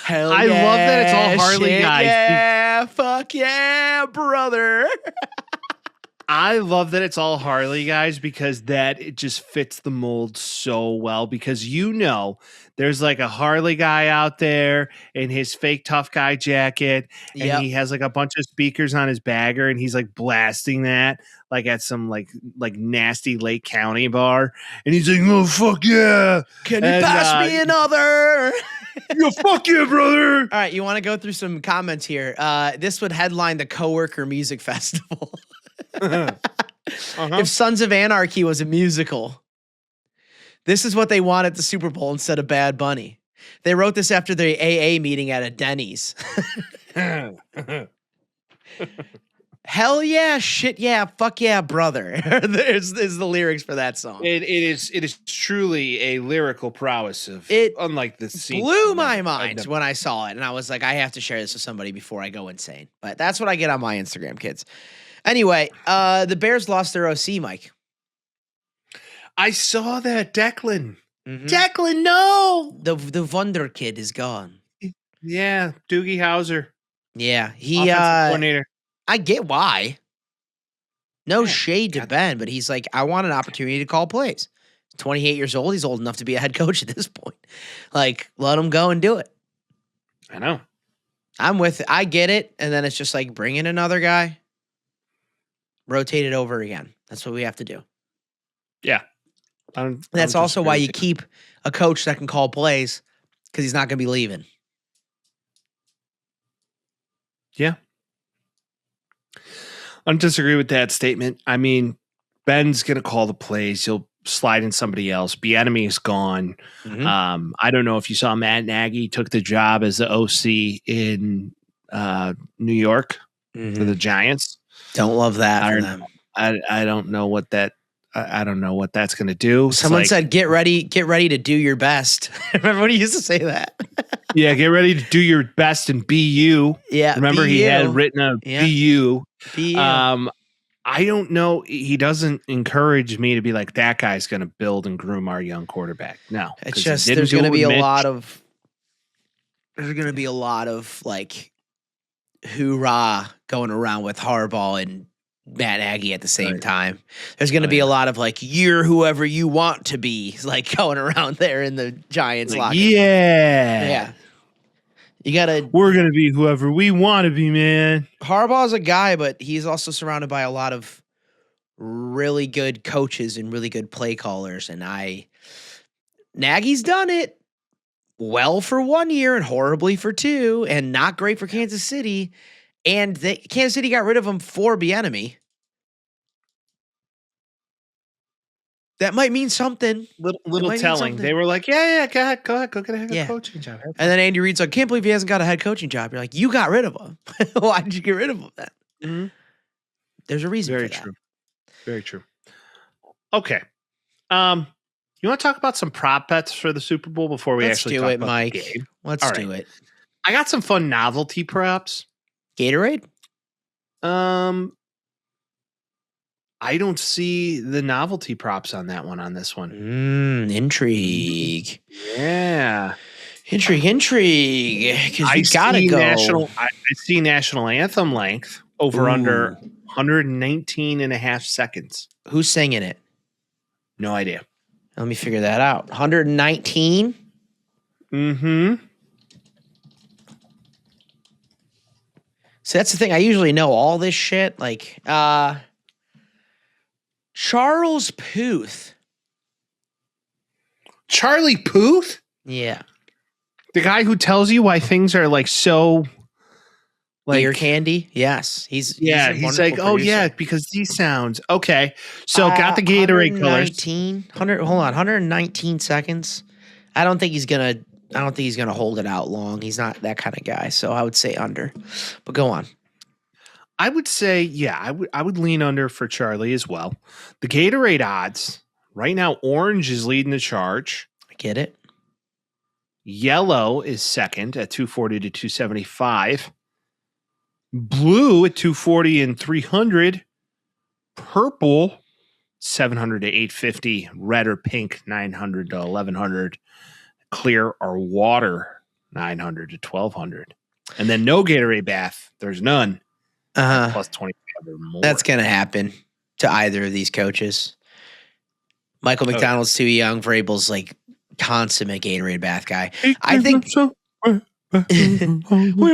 Hell I love that it's all Harley shit guys. Yeah, fuck yeah, brother. I love that it's all Harley guys because it just fits the mold so well because there's like a Harley guy out there in his fake tough guy jacket and he has like a bunch of speakers on his bagger and he's like blasting that like at some like nasty Lake County bar and he's like, oh fuck yeah, can you pass me another? Yeah, fuck yeah, brother. All right, you want to go through some comments here? This would headline the Coworker Music Festival. If Sons of Anarchy was a musical, this is what they want at the Super Bowl instead of Bad Bunny. They wrote this after the AA meeting at a Denny's. Hell Hell yeah, shit yeah, fuck yeah, brother. There's the lyrics for that song. It is truly a lyrical prowess of It unlike the scene. blew my mind when I saw it, and I was like, I have to share this with somebody before I go insane. But that's what I get on my Instagram, kids. Anyway, the Bears lost their OC, Mike. I saw that, Declan. Mhm. Declan, no. The Wonder Kid is gone. Yeah, Doogie Howser, Yeah, he offensive coordinator. I get why. No Yeah, shade to Ben, but he's like, I want an opportunity to call plays. 28 years old. He's old enough to be a head coach at this point. Like, let him go and do it. I know. I'm with it. I get it. And then it's just like, bring in another guy, rotate it over again. That's what we have to do. Yeah. That's also why you keep a coach that can call plays, because he's not going to be leaving. Yeah. I don't disagree with that statement. I mean, Ben's going to call the plays. He'll slide in somebody else. Bieniemy is gone. Mhm. I don't know if you saw Matt Nagy took the job as the OC in New York for the Giants. Don't love that I for don't them. I don't know what that. I don't know what that's going to do. It's Someone like, said, get ready to do your best. Remember when he used to say that? yeah, get ready to do your best and be you. Yeah. Remember be he you. had written a Yeah. be you. Be you. I don't know. He doesn't encourage me to be like, that guy's going to build and groom our young quarterback. No, It's 'cause he just, didn't there's do going it to with be a Mitch. lot of like hoorah going around with Harbaugh and Matt Nagy at the same Right. time. There's going to be a lot of like, you're whoever you want to be, like going around there in the Giants Like, locker. yeah. You got to, We're going to be whoever we want to be, man. Harbaugh's a guy, but he's also surrounded by a lot of really good coaches and really good play callers. And Nagy's done it well for 1 year and horribly for 2, and not great for Kansas City. And Kansas City got rid of him for Bieniemy. That might mean something. Little might mean telling. something. They were like, yeah, go ahead, go get a head coaching job. And then Andy Reid's like, can't believe he hasn't got a head coaching job. You're like, you got rid of him. Why did you get rid of him then? Mm-hmm. There's a reason Very for that. true. Very true. Okay. You want to talk about some prop bets for the Super Bowl before we Let's actually do talk it, about Mike. the game? Let's All do right. it. I got some fun novelty props. Gatorade? I don't see the novelty props on that one on this one. Intrigue. Yeah. Intrigue. Because you gotta go. I see national anthem length over under 119 and a half seconds. Who's singing it? No idea. Let me figure that out. 119? Mm-hmm. So that's the thing. I usually know all this shit. Like, Charles Puth. Charlie Puth? Yeah. The guy who tells you why things are like so like Ear candy? Yes. He's he's a like, wonderful oh producer. yeah, because these sounds okay. So got the Gatorade colors. 119 seconds. I don't think he's gonna hold it out long. He's not that kind of guy. So I would say under. But go on. I would say, yeah, I would lean under for Charlie as well. The Gatorade odds right now, orange is leading the charge. I get it. Yellow is second at 240 to 275. Blue at 240 and 300. Purple 700 to 850. Red or pink 900 to 1100. Clear or water 900 to 1200. And then no Gatorade bath. There's none. Plus 25 or more. That's gonna happen to either of these coaches. Michael McDonald's too young for Abel's like consummate Gatorade bath guy. I think we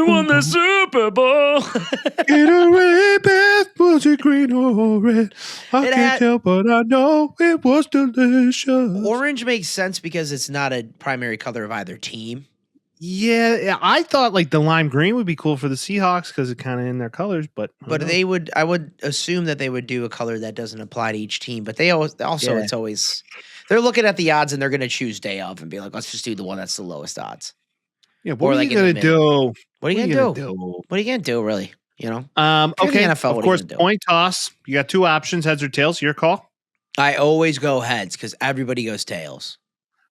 won the Super Bowl. Gatorade bath, was it green or red? I can't tell, but I know it was delicious. Orange makes sense because it's not a primary color of either team. Yeah, I thought like the lime green would be cool for the Seahawks because it's kind of in their colors, but I would assume that they would do a color that doesn't apply to each team. But they it's always they're looking at the odds and they're going to choose day of and be like, let's just do the one that's the lowest odds. Yeah, what are you gonna do? What are you gonna do? What are you gonna do, really? You know. If you're the Okay. NFL, Of what are you course, gonna do? coin toss. You got two options: heads or tails. Your call. I always go heads because everybody goes tails.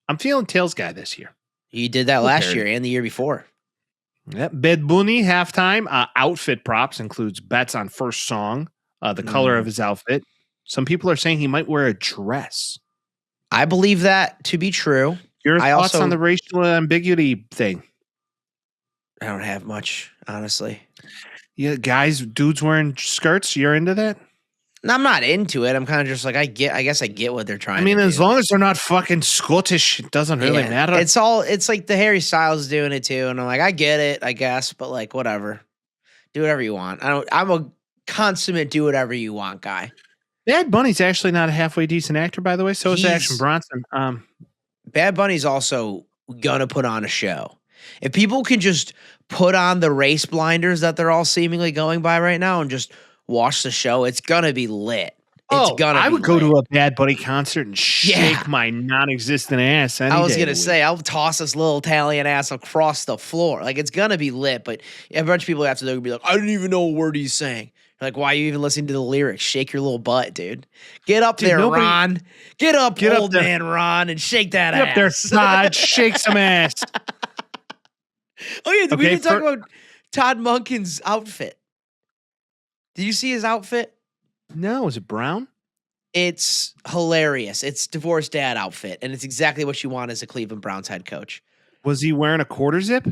I'm feeling tails guy this year. You did that We'll last carry year and the year before. Yep. Bed Bunny halftime outfit props includes bets on first song, the color of his outfit. Some people are saying he might wear a dress. I believe that to be true. Your I thoughts also on the racial ambiguity thing? I don't have much, honestly. Yeah, guys, dudes wearing skirts. You're into that? No, I'm not into it. I'm kind of just like I guess I get what they're trying I mean, to as do. long as they're not fucking Scottish, it doesn't really matter. It's like the Harry Styles doing it too, and I'm like, I get it, I guess, but like whatever. Do whatever you want. I'm a consummate do whatever you want guy. Bad Bunny's actually not a halfway decent actor, by the way. So is Action Bronson. Bad Bunny's also gonna put on a show. If people can just put on the race blinders that they're all seemingly going by right now and just watch the show, it's gonna be lit. I would go to a Bad Bunny concert and shake my non-existent ass. I was gonna say I'll toss this little Italian ass across the floor. Like it's gonna be lit, but a bunch of people after they're gonna be like, I didn't even know a word he's saying. Like, why are you even listening to the lyrics? Shake your little butt, dude. Get up there, Ron. Get up, old man Ron, and shake that ass. Get up there, Todd. Shake some ass. Oh yeah, we didn't talk about Todd Monken's outfit. Did you see his outfit? No, is it brown? It's hilarious. It's divorced dad outfit, and it's exactly what you want as a Cleveland Browns head coach. Was he wearing a quarter zip?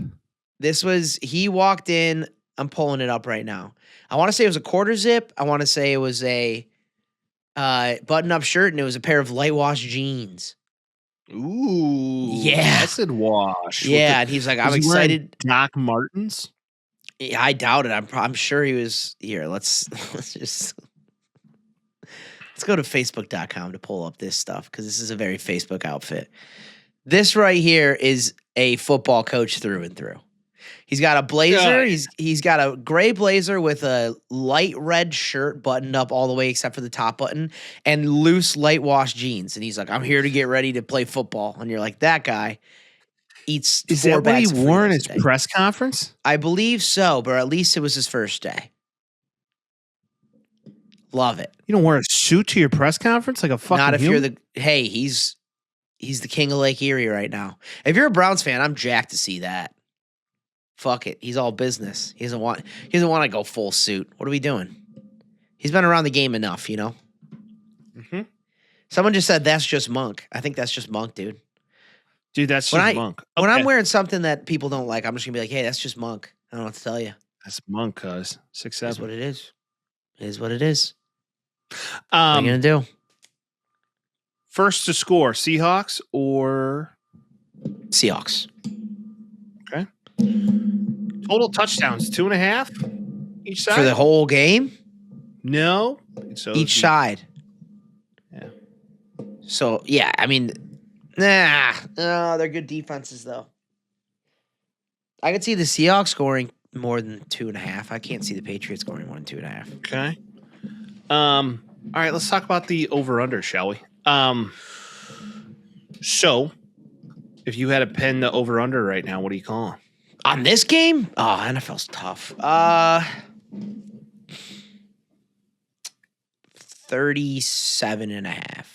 He walked in. I'm pulling it up right now. I want to say it was a quarter zip. I want to say it was a button-up shirt, and it was a pair of light wash jeans. Ooh, yeah, acid wash. Yeah, and he's like, I'm excited. Doc Martens. Yeah, I doubt it. I'm sure he was here. Let's go to facebook.com to pull up this stuff because this is a very Facebook outfit. This right here is a football coach through and through. He's got a blazer. He's got a gray blazer with a light red shirt buttoned up all the way except for the top button and loose light wash jeans. And he's like, I'm here to get ready to play football. And you're like, that guy eats. Is that what he wore in his press conference? I believe so, but at least it was his first day. Love it. You don't wear a suit to your press conference like a fucking Not if human? you're the hey, he's the king of Lake Erie right now. If you're a Browns fan, I'm jacked to see that. Fuck it. He's all business. He doesn't want to go full suit. What are we doing? He's been around the game enough, you know? Mm-hmm. Someone just said that's just Monk. I think that's just Monk, dude. Dude, that's just Monk. Okay. When I'm wearing something that people don't like, I'm just going to be like, hey, that's just Monk. I don't know what to tell you. That's Monk, cuz. 6'7". That's what it is. It is what it is. What What are you going to do? First to score, Seahawks or Seahawks. Okay. Total touchdowns, 2.5 each side? For the whole game? No. So Each side. Yeah. So, yeah, I mean, they're good defenses, though. I could see the Seahawks scoring more than 2.5. I can't see the Patriots scoring more than 2.5. Okay. All right, let's talk about the over-under, shall we? So, if you had to pin the over-under right now, what do you call? On this game? Oh, NFL's tough. 37.5.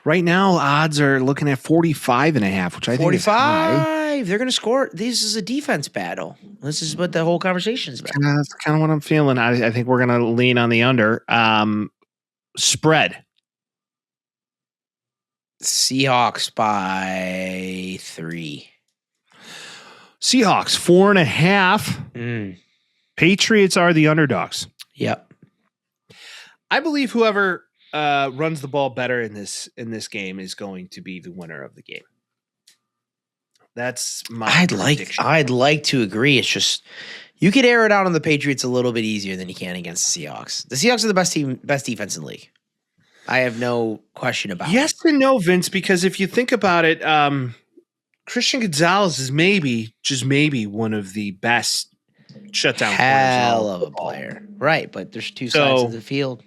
Right now, odds are looking at 45.5, which I think is high. 45. They're going to score. This is a defense battle. This is what the whole conversation's about. That's kind of what I'm feeling. I think we're going to lean on the under. Spread. Seahawks by 3. Seahawks 4.5. Patriots are the underdogs. Yep. I believe whoever runs the ball better in this game is going to be the winner of the game. That's my prediction. I'd like to agree. It's just you could air it out on the Patriots a little bit easier than you can against the Seahawks. The Seahawks are the best defense in the league. I have no question about it. Yes and no, Vince, because if you think about it, Christian Gonzalez is just maybe one of the best shutdown hell of a player. Right, but there's two sides of the field.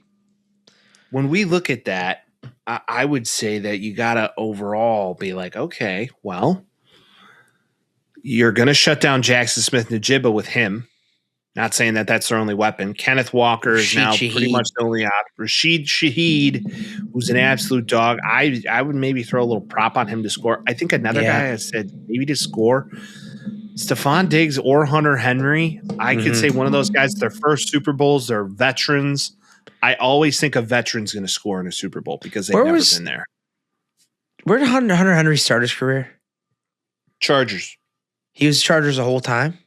When we look at that, I would say that you got to overall be like, okay, well, you're going to shut down Jackson Smith-Njigba with him. Not saying that that's their only weapon. Kenneth Walker is now pretty much the only option. Rashid Shaheed, who's an absolute dog. I would maybe throw a little prop on him to score. I think another guy I said maybe to score. Stephon Diggs or Hunter Henry. I could say one of those guys, their first Super Bowls, they're veterans. I always think a veteran's going to score in a Super Bowl because they've never been there. Where did Hunter Henry start his career? Chargers. He was Chargers the whole time?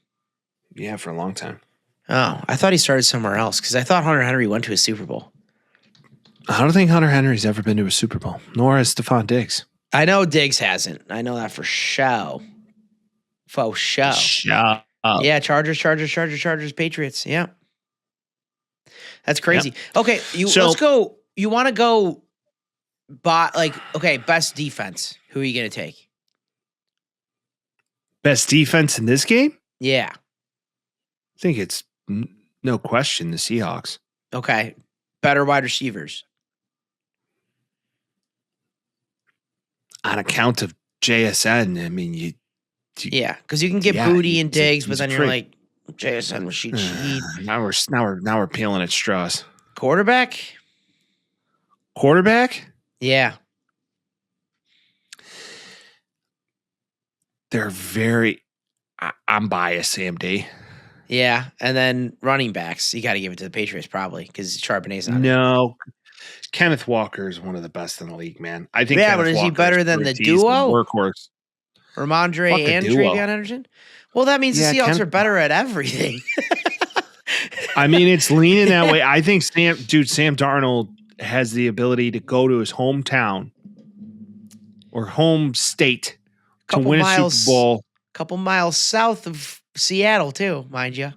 Yeah, for a long time. Oh, I thought he started somewhere else because I thought Hunter Henry went to a Super Bowl. I don't think Hunter Henry's ever been to a Super Bowl, nor has Stephon Diggs. I know Diggs hasn't. I know that for show. Faux show. Shut up. Yeah, Chargers, Patriots. Yeah. That's crazy. Yep. Okay, let's go. You want to go best defense. Who are you going to take? Best defense in this game? Yeah. I think it's no question the Seahawks. Okay. Better wide receivers. On account of JSN, I mean, yeah, because you can get Booty and Diggs, but then you're like JSN, Rashid Shaheed. Now we're peeling at straws. Quarterback? Yeah. They're very. I'm biased, AMD. Yeah, and then running backs, you got to give it to the Patriots probably because Charbonnet's not. No, Kenneth Walker is one of the best in the league, man. I think. Yeah, but is he better than the duo? Workhorse. Ramondre and Travion Henderson? Well, that means the Seahawks are better at everything. I mean, it's leaning that way. I think Sam Darnold has the ability to go to his hometown or home state to win a Super Bowl. Couple miles south of Seattle, too, mind you.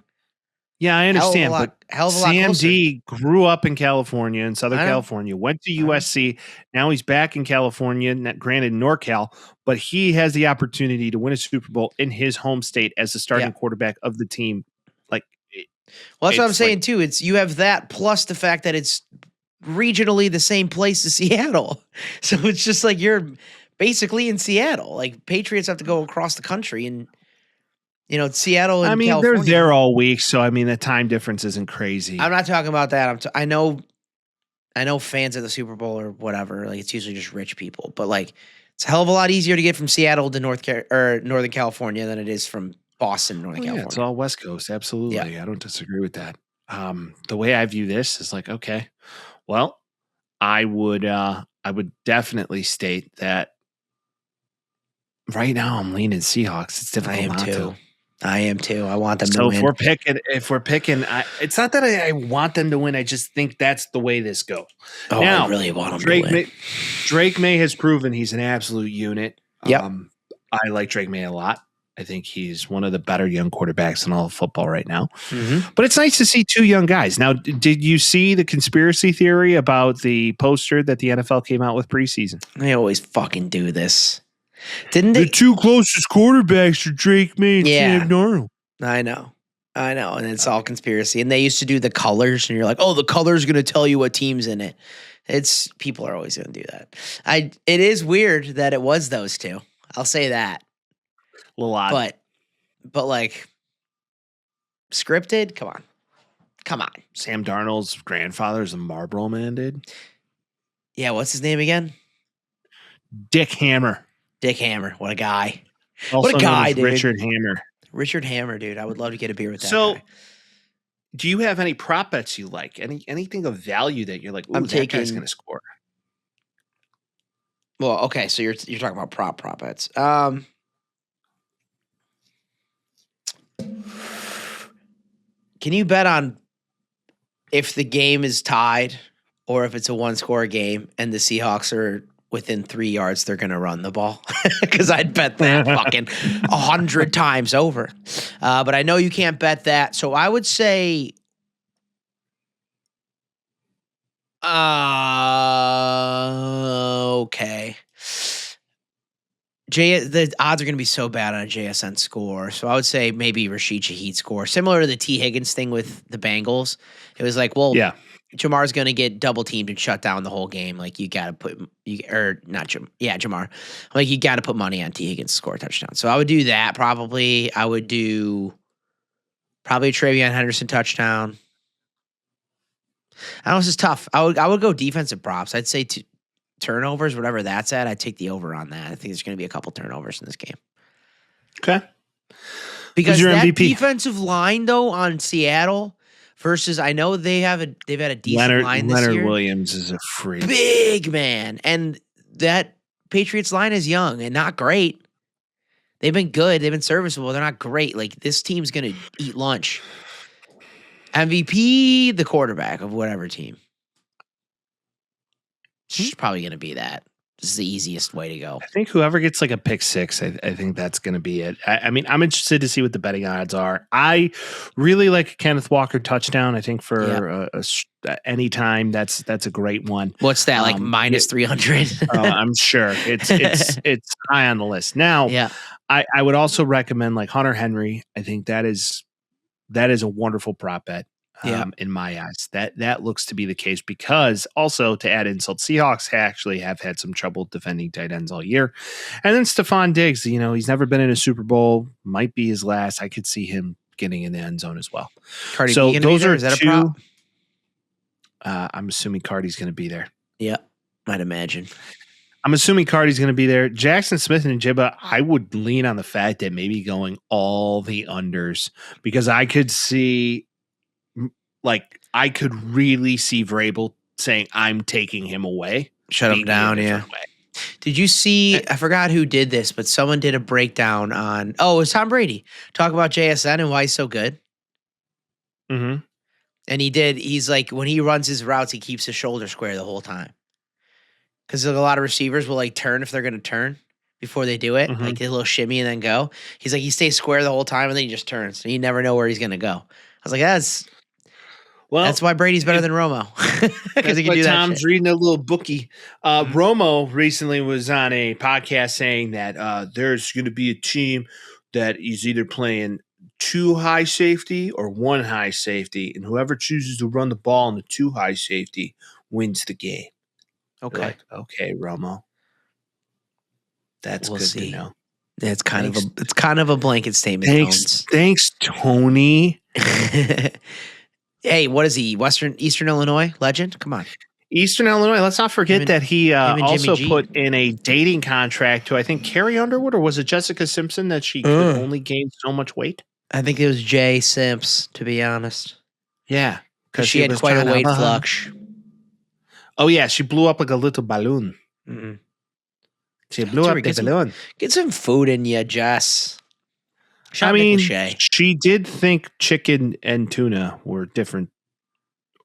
Yeah, I understand, but Sam closer. D grew up in California, in Southern California, went to USC. Now he's back in California, granted NorCal, but he has the opportunity to win a Super Bowl in his home state as the starting quarterback of the team. Well, that's what I'm saying, too. You have that plus the fact that it's regionally the same place as Seattle. So it's just like you're basically in Seattle. Like Patriots have to go across the country and Seattle and California. They're there all week, so the time difference isn't crazy. I'm not talking about that. I know fans of the Super Bowl or whatever. Like it's usually just rich people, but like it's a hell of a lot easier to get from Seattle to Northern California than it is from Boston, Northern California. It's all West Coast, absolutely. Yeah. I don't disagree with that. The way I view this is like, okay, well, I would definitely state that right now I'm leaning Seahawks. It's difficult not to. I am too. I want them to win. So if we're picking, it's not that I want them to win. I just think that's the way this goes. Oh, now, I really want them to win. Drake May has proven he's an absolute unit. Yep. I like Drake May a lot. I think he's one of the better young quarterbacks in all of football right now. Mm-hmm. But it's nice to see two young guys. Now, did you see the conspiracy theory about the poster that the NFL came out with preseason? They always fucking do this. Didn't they? The two closest quarterbacks are Drake May and Sam Darnold. I know. And it's all conspiracy. And they used to do the colors, and you're like, oh, the color's going to tell you what team's in it. People are always going to do that. It is weird that it was those two. I'll say that. A little odd. But like, scripted? Come on. Sam Darnold's grandfather's a Marlboro Man, dude. Yeah, what's his name again? Dick Hammer. What a guy. Also what a guy, dude. Richard Hammer, dude. I would love to get a beer with that guy. Do you have any prop bets you like? Anything of value that you're like, ooh, that guy's going to score? Well, okay, so you're talking about prop bets. Can you bet on if the game is tied or if it's a one-score game and the Seahawks are within 3 yards, they're going to run the ball? Because I'd bet that fucking 100 times over. But I know you can't bet that. So I would say okay. The odds are going to be so bad on a JSN score. So I would say maybe Rashid Shaheed score. Similar to the T. Higgins thing with the Bengals. It was like, well, Jamar's going to get double teamed and shut down the whole game. Like you got to Jamar. Like you got to put money on T. Higgins to score a touchdown. So I would do that probably. I would do Probably a Travion Henderson touchdown. I know this is tough. I would go defensive props. I'd say turnovers, whatever that's at. I'd take the over on that. I think there's going to be a couple turnovers in this game. Okay. Because your that MVP? defensive line, though, on Seattle versus I know they've had a decent line this Leonard year. Williams is a freak. Big man. And that Patriots line is young and not great. They've been good. They've been serviceable. They're not great. Like, this team's going to eat lunch. MVP, the quarterback of whatever team. It's probably going to be that. This is the easiest way to go. I think whoever gets like a pick six, I think that's going to be it. I mean, I'm interested to see what the betting odds are. I really like Kenneth Walker touchdown. I think for any time, that's a great one. What's that, like minus 300? I'm sure it's high on the list. Now, I would also recommend like Hunter Henry. I think that is a wonderful prop bet. In my eyes, that looks to be the case because also to add insult, Seahawks actually have had some trouble defending tight ends all year. And then Stephon Diggs, he's never been in a Super Bowl, might be his last. I could see him getting in the end zone as well. Cardi B gonna those be there? Is that two, a prop? I'm assuming Cardi's going to be there. Yeah, I'd imagine. I'm assuming Cardi's going to be there. Jackson Smith and Jibba, I would lean on the fact that maybe going all the unders because I could see. Like, I could really see Vrabel saying, I'm taking him away. Shut him down, yeah. Did you see, I forgot who did this, but someone did a breakdown on, it was Tom Brady. Talk about JSN and why he's so good. Mm-hmm. And he's like, when he runs his routes, he keeps his shoulder square the whole time. Because a lot of receivers will, like, turn if they're going to turn before they do it. Mm-hmm. Like, a little shimmy and then go. He's like, he stays square the whole time, and then he just turns. And you never know where he's going to go. I was like, that's why Brady's better than Romo. Because he can do that. Tom's reading a little bookie. Romo recently was on a podcast saying that there's going to be a team that is either playing 2 high safety or 1 high safety, and whoever chooses to run the ball in the 2 high safety wins the game. Okay. Like, okay, Romo. That's good to know. It's kind of a blanket statement. Thanks, Tony. Hey, what is he? Eastern Illinois legend? Come on. Eastern Illinois. Let's not forget that he also put in a dating contract to, I think, Carrie Underwood, or was it Jessica Simpson that she could only gain so much weight? I think it was Jay Simps, to be honest. Yeah. Because she had quite a weight flux. Oh, yeah. She blew up like a little balloon. Mm-hmm. She blew up the balloon. Get some food in you, Jess. She did think chicken and tuna were different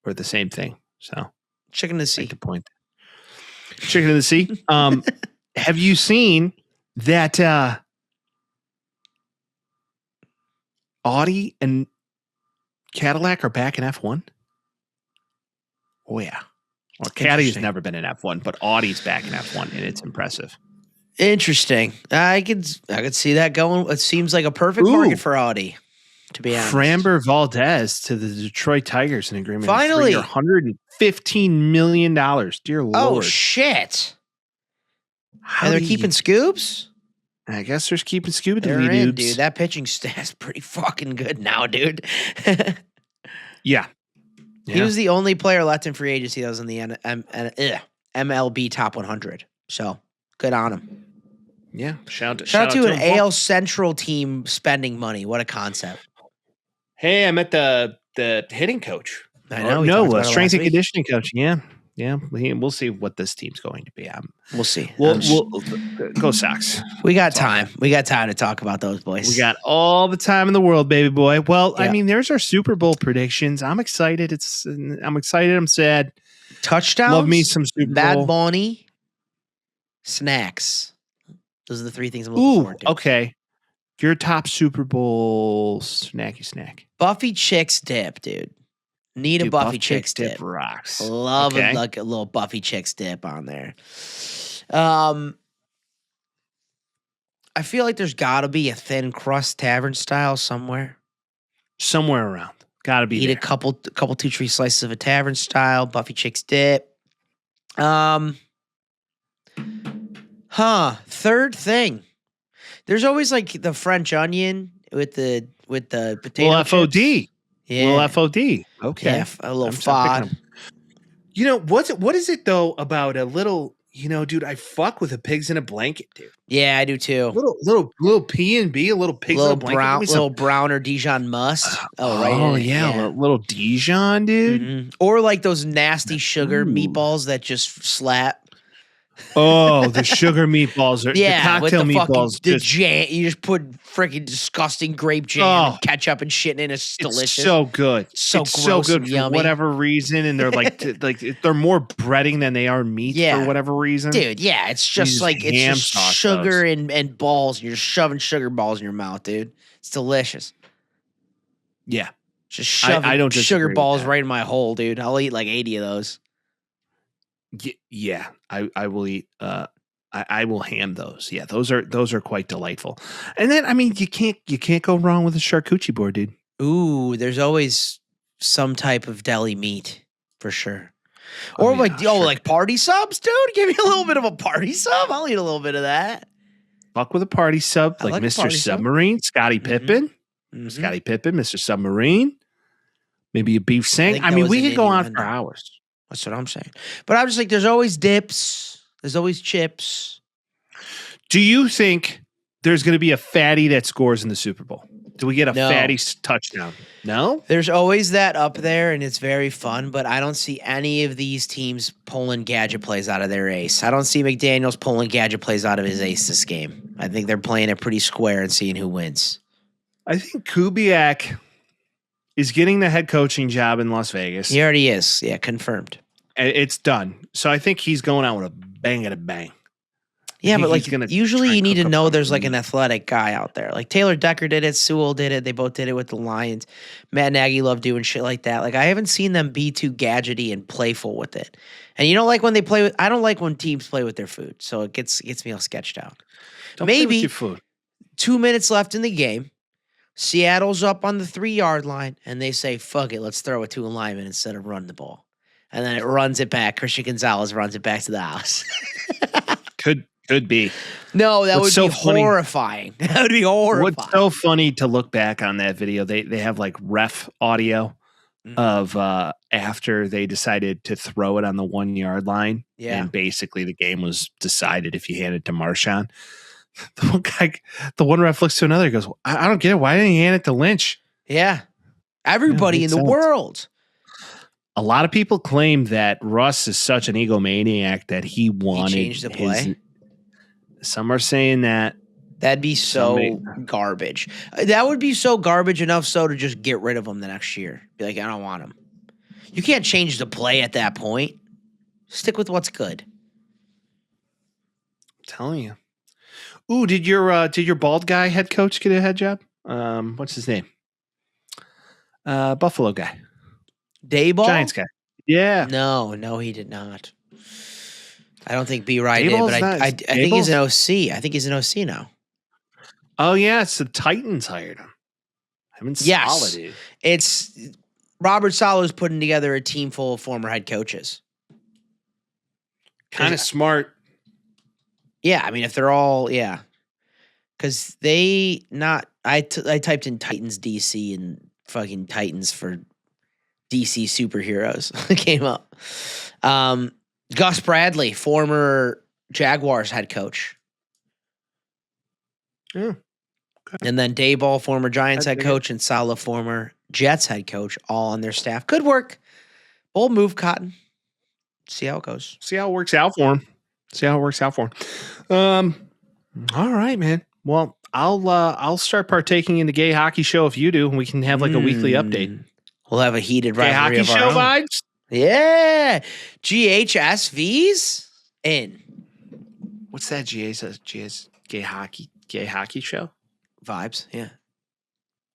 or the same thing. So chicken to the sea. Make the point. Chicken to the sea. Have you seen that Audi and Cadillac are back in F1? Oh yeah. Well, Caddy's never been in F1, but Audi's back in F1, and it's impressive. Interesting. I could see that going. It seems like a perfect market for Audi, to be honest. Framber Valdez to the Detroit Tigers in agreement. Finally. $115 million. Dear Lord. Oh, shit. And they're keeping Scoops? I guess they're keeping Scooby dude. That pitching stat's pretty fucking good now, dude. Yeah. He was the only player left in free agency that was in the MLB top 100. So, good on him. Yeah, shout out to an AL Central team spending money. What a concept! Hey, I met the hitting coach. I know. No, strength and conditioning coach. Yeah. We'll see what this team's going to be. We'll see. We'll go Sox. We got time. We got time to talk about those boys. We got all the time in the world, baby boy. Well, I mean, there's our Super Bowl predictions. I'm excited. I'm excited. I'm sad. Touchdowns. Love me some Super Bowl. Bad Bunny. Snacks. Those are the 3 things I'm looking forward to. Okay. Your top Super Bowl snacky snack. Buffy Chicks dip, dude. Need a Buffy Chicks dip. Rocks. Love like a little Buffy Chicks dip on there. I feel like there's got to be a thin crust tavern style somewhere. Somewhere around. Got to be Eat a couple 2-3 slices of a tavern style Buffy Chicks dip. Third thing. There's always like the French onion with the potato Little chips. FOD. Yeah. Little FOD. Okay. Yeah, a little I'm start picking fod. up. You know, what is it though about a little, dude, I fuck with a pigs in a blanket, dude. Yeah, I do too. Little P&B, a little pigs in a blanket. Give me Little brown or Dijon must. Oh, yeah. Little Dijon, dude. Mm-hmm. Or like those nasty sugar meatballs that just slap. Oh, the sugar meatballs are the cocktail with the meatballs. jam. You just put freaking disgusting grape jam and ketchup and shit in it. It's delicious. It's so good. It's so good for yummy. whatever reason, and they're like they're more breading than they are meat for whatever reason. Dude, yeah, it's just like it's just sugar and balls. You're just shoving sugar balls in your mouth, dude. It's delicious. Yeah, just shoving I don't sugar balls right in my hole, dude. I'll eat like 80 of those. Yeah, I will eat. I will ham those. Yeah, those are quite delightful. And then I mean, you can't go wrong with a charcuterie board, dude. Ooh, there's always some type of deli meat for sure. Or like party subs, dude. Give me a little bit of a party sub. I'll eat a little bit of that. Fuck with a party sub, like Mr. Submarine, Scottie Pippen, Scottie Pippen, Mr. Submarine. Maybe a beef sang. I mean, we could go on for hours. That's what I'm saying. But I'm just like, there's always dips. There's always chips. Do you think there's going to be a fatty that scores in the Super Bowl? Do we get a fatty touchdown? No? There's always that up there, and it's very fun, but I don't see any of these teams pulling gadget plays out of their ace. I don't see McDaniels pulling gadget plays out of his ace this game. I think they're playing it pretty square and seeing who wins. I think Kubiak is getting the head coaching job in Las Vegas. He already is. Yeah, confirmed. It's done. So I think he's going out with a bang at a bang. Yeah, but like usually you need to know there's like an athletic guy out there. Like Taylor Decker did it, Sewell did it. They both did it with the Lions. Matt Nagy loved doing shit like that. Like I haven't seen them be too gadgety and playful with it. And you don't like when they play with. I don't like when teams play with their food. So it gets me all sketched out. Don't play with your food. 2 minutes left in the game. Seattle's up on the 3-yard line, and they say, "Fuck it, let's throw it to a lineman instead of running the ball." And then it runs it back. Christian Gonzalez runs it back to the house. Could be. No, that would be horrifying. That would be horrifying. What's so funny to look back on that video, they have like ref audio of after they decided to throw it on the 1-yard line. Yeah. And basically the game was decided if you hand it to Marshawn. The one ref looks to another and goes, I don't get it. Why didn't he hand it to Lynch? Yeah. Everybody in the world. A lot of people claim that Russ is such an egomaniac that he wanted he changed the play. Some are saying that. That'd be so garbage. That would be so garbage enough so to just get rid of him the next year. Be like, I don't want him. You can't change the play at that point. Stick with what's good. I'm telling you. Ooh, did your bald guy head coach get a head job? What's his name? Buffalo guy. Dayball? Giants guy. Yeah. No, he did not. I don't think B. Rye did, but I think he's an OC. I think he's an OC now. Oh, yeah. It's the Titans hired him. Yes. It's Robert Sala's putting together a team full of former head coaches. Kind of smart. Yeah, I mean, if they're all, yeah. Because I typed in Titans DC and fucking Titans for DC superheroes. It came up. Gus Bradley, former Jaguars head coach. Yeah. Okay. And then Dayball, former Giants head coach, and Saleh, former Jets head coach, all on their staff. Good work. Bold move, Cotton. See how it goes. See how it works out for him. All right, man. Well, I'll start partaking in the gay hockey show if you do, and we can have like a weekly update. We'll have a heated rivalry gay hockey of our show own. vibes. Yeah. GHSVs in. What's that? GS gay hockey show vibes. Yeah.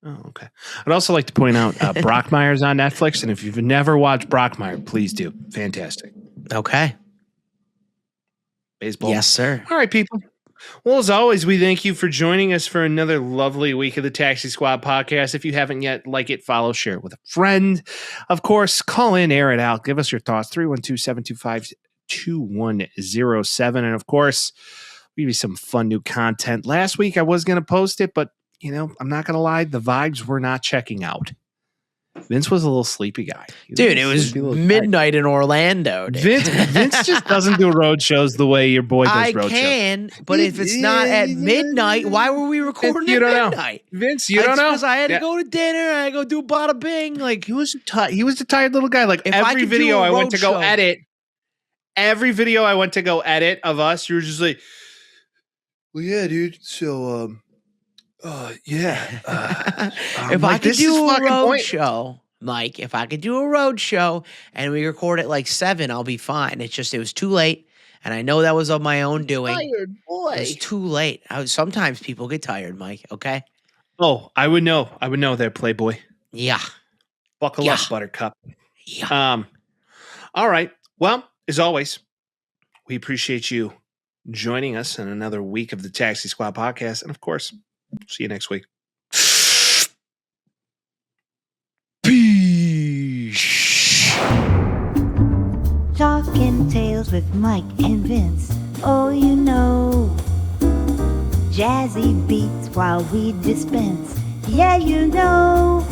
Oh, okay. I'd also like to point out Brockmire's on Netflix, and if you've never watched Brockmire, please do. Fantastic. Okay. Baseball. Yes, sir. All right, people. Well, as always, we thank you for joining us for another lovely week of the Taxi Squad podcast. If you haven't yet, like it, follow, share it with a friend. Of course, call in, air it out. Give us your thoughts. 312-725-2107. And of course, we give you some fun new content. Last week, I was going to post it, but I'm not gonna lie, the vibes were not checking out. Vince was a little sleepy guy. Dude, it was midnight in Orlando. Dude. Vince just doesn't do road shows the way your boy does road shows. I can, but if it's not at midnight, why were we recording you at don't midnight? Know. Vince, you don't know. Because I had to go to dinner. I had to go do bada bing. Like he was a tired little guy. Like every video I went to go edit. Every video I went to go edit of us, you were just like, well, yeah, dude. So, yeah. If I could do a road show, Mike, if I could do a road show and we record at like 7, I'll be fine. It's just, it was too late. And I know that was of my own doing. Tired boy. It was too late. Sometimes people get tired, Mike. Okay. Oh, I would know there, Playboy. Yeah. Buckle up, Buttercup. Yeah. All right. Well, as always, we appreciate you joining us in another week of the Taxi Squad podcast. And of course, see you next week. Peace. Talking Tales with Mike and Vince. Oh, you know. Jazzy beats while we dispense. Yeah, you know.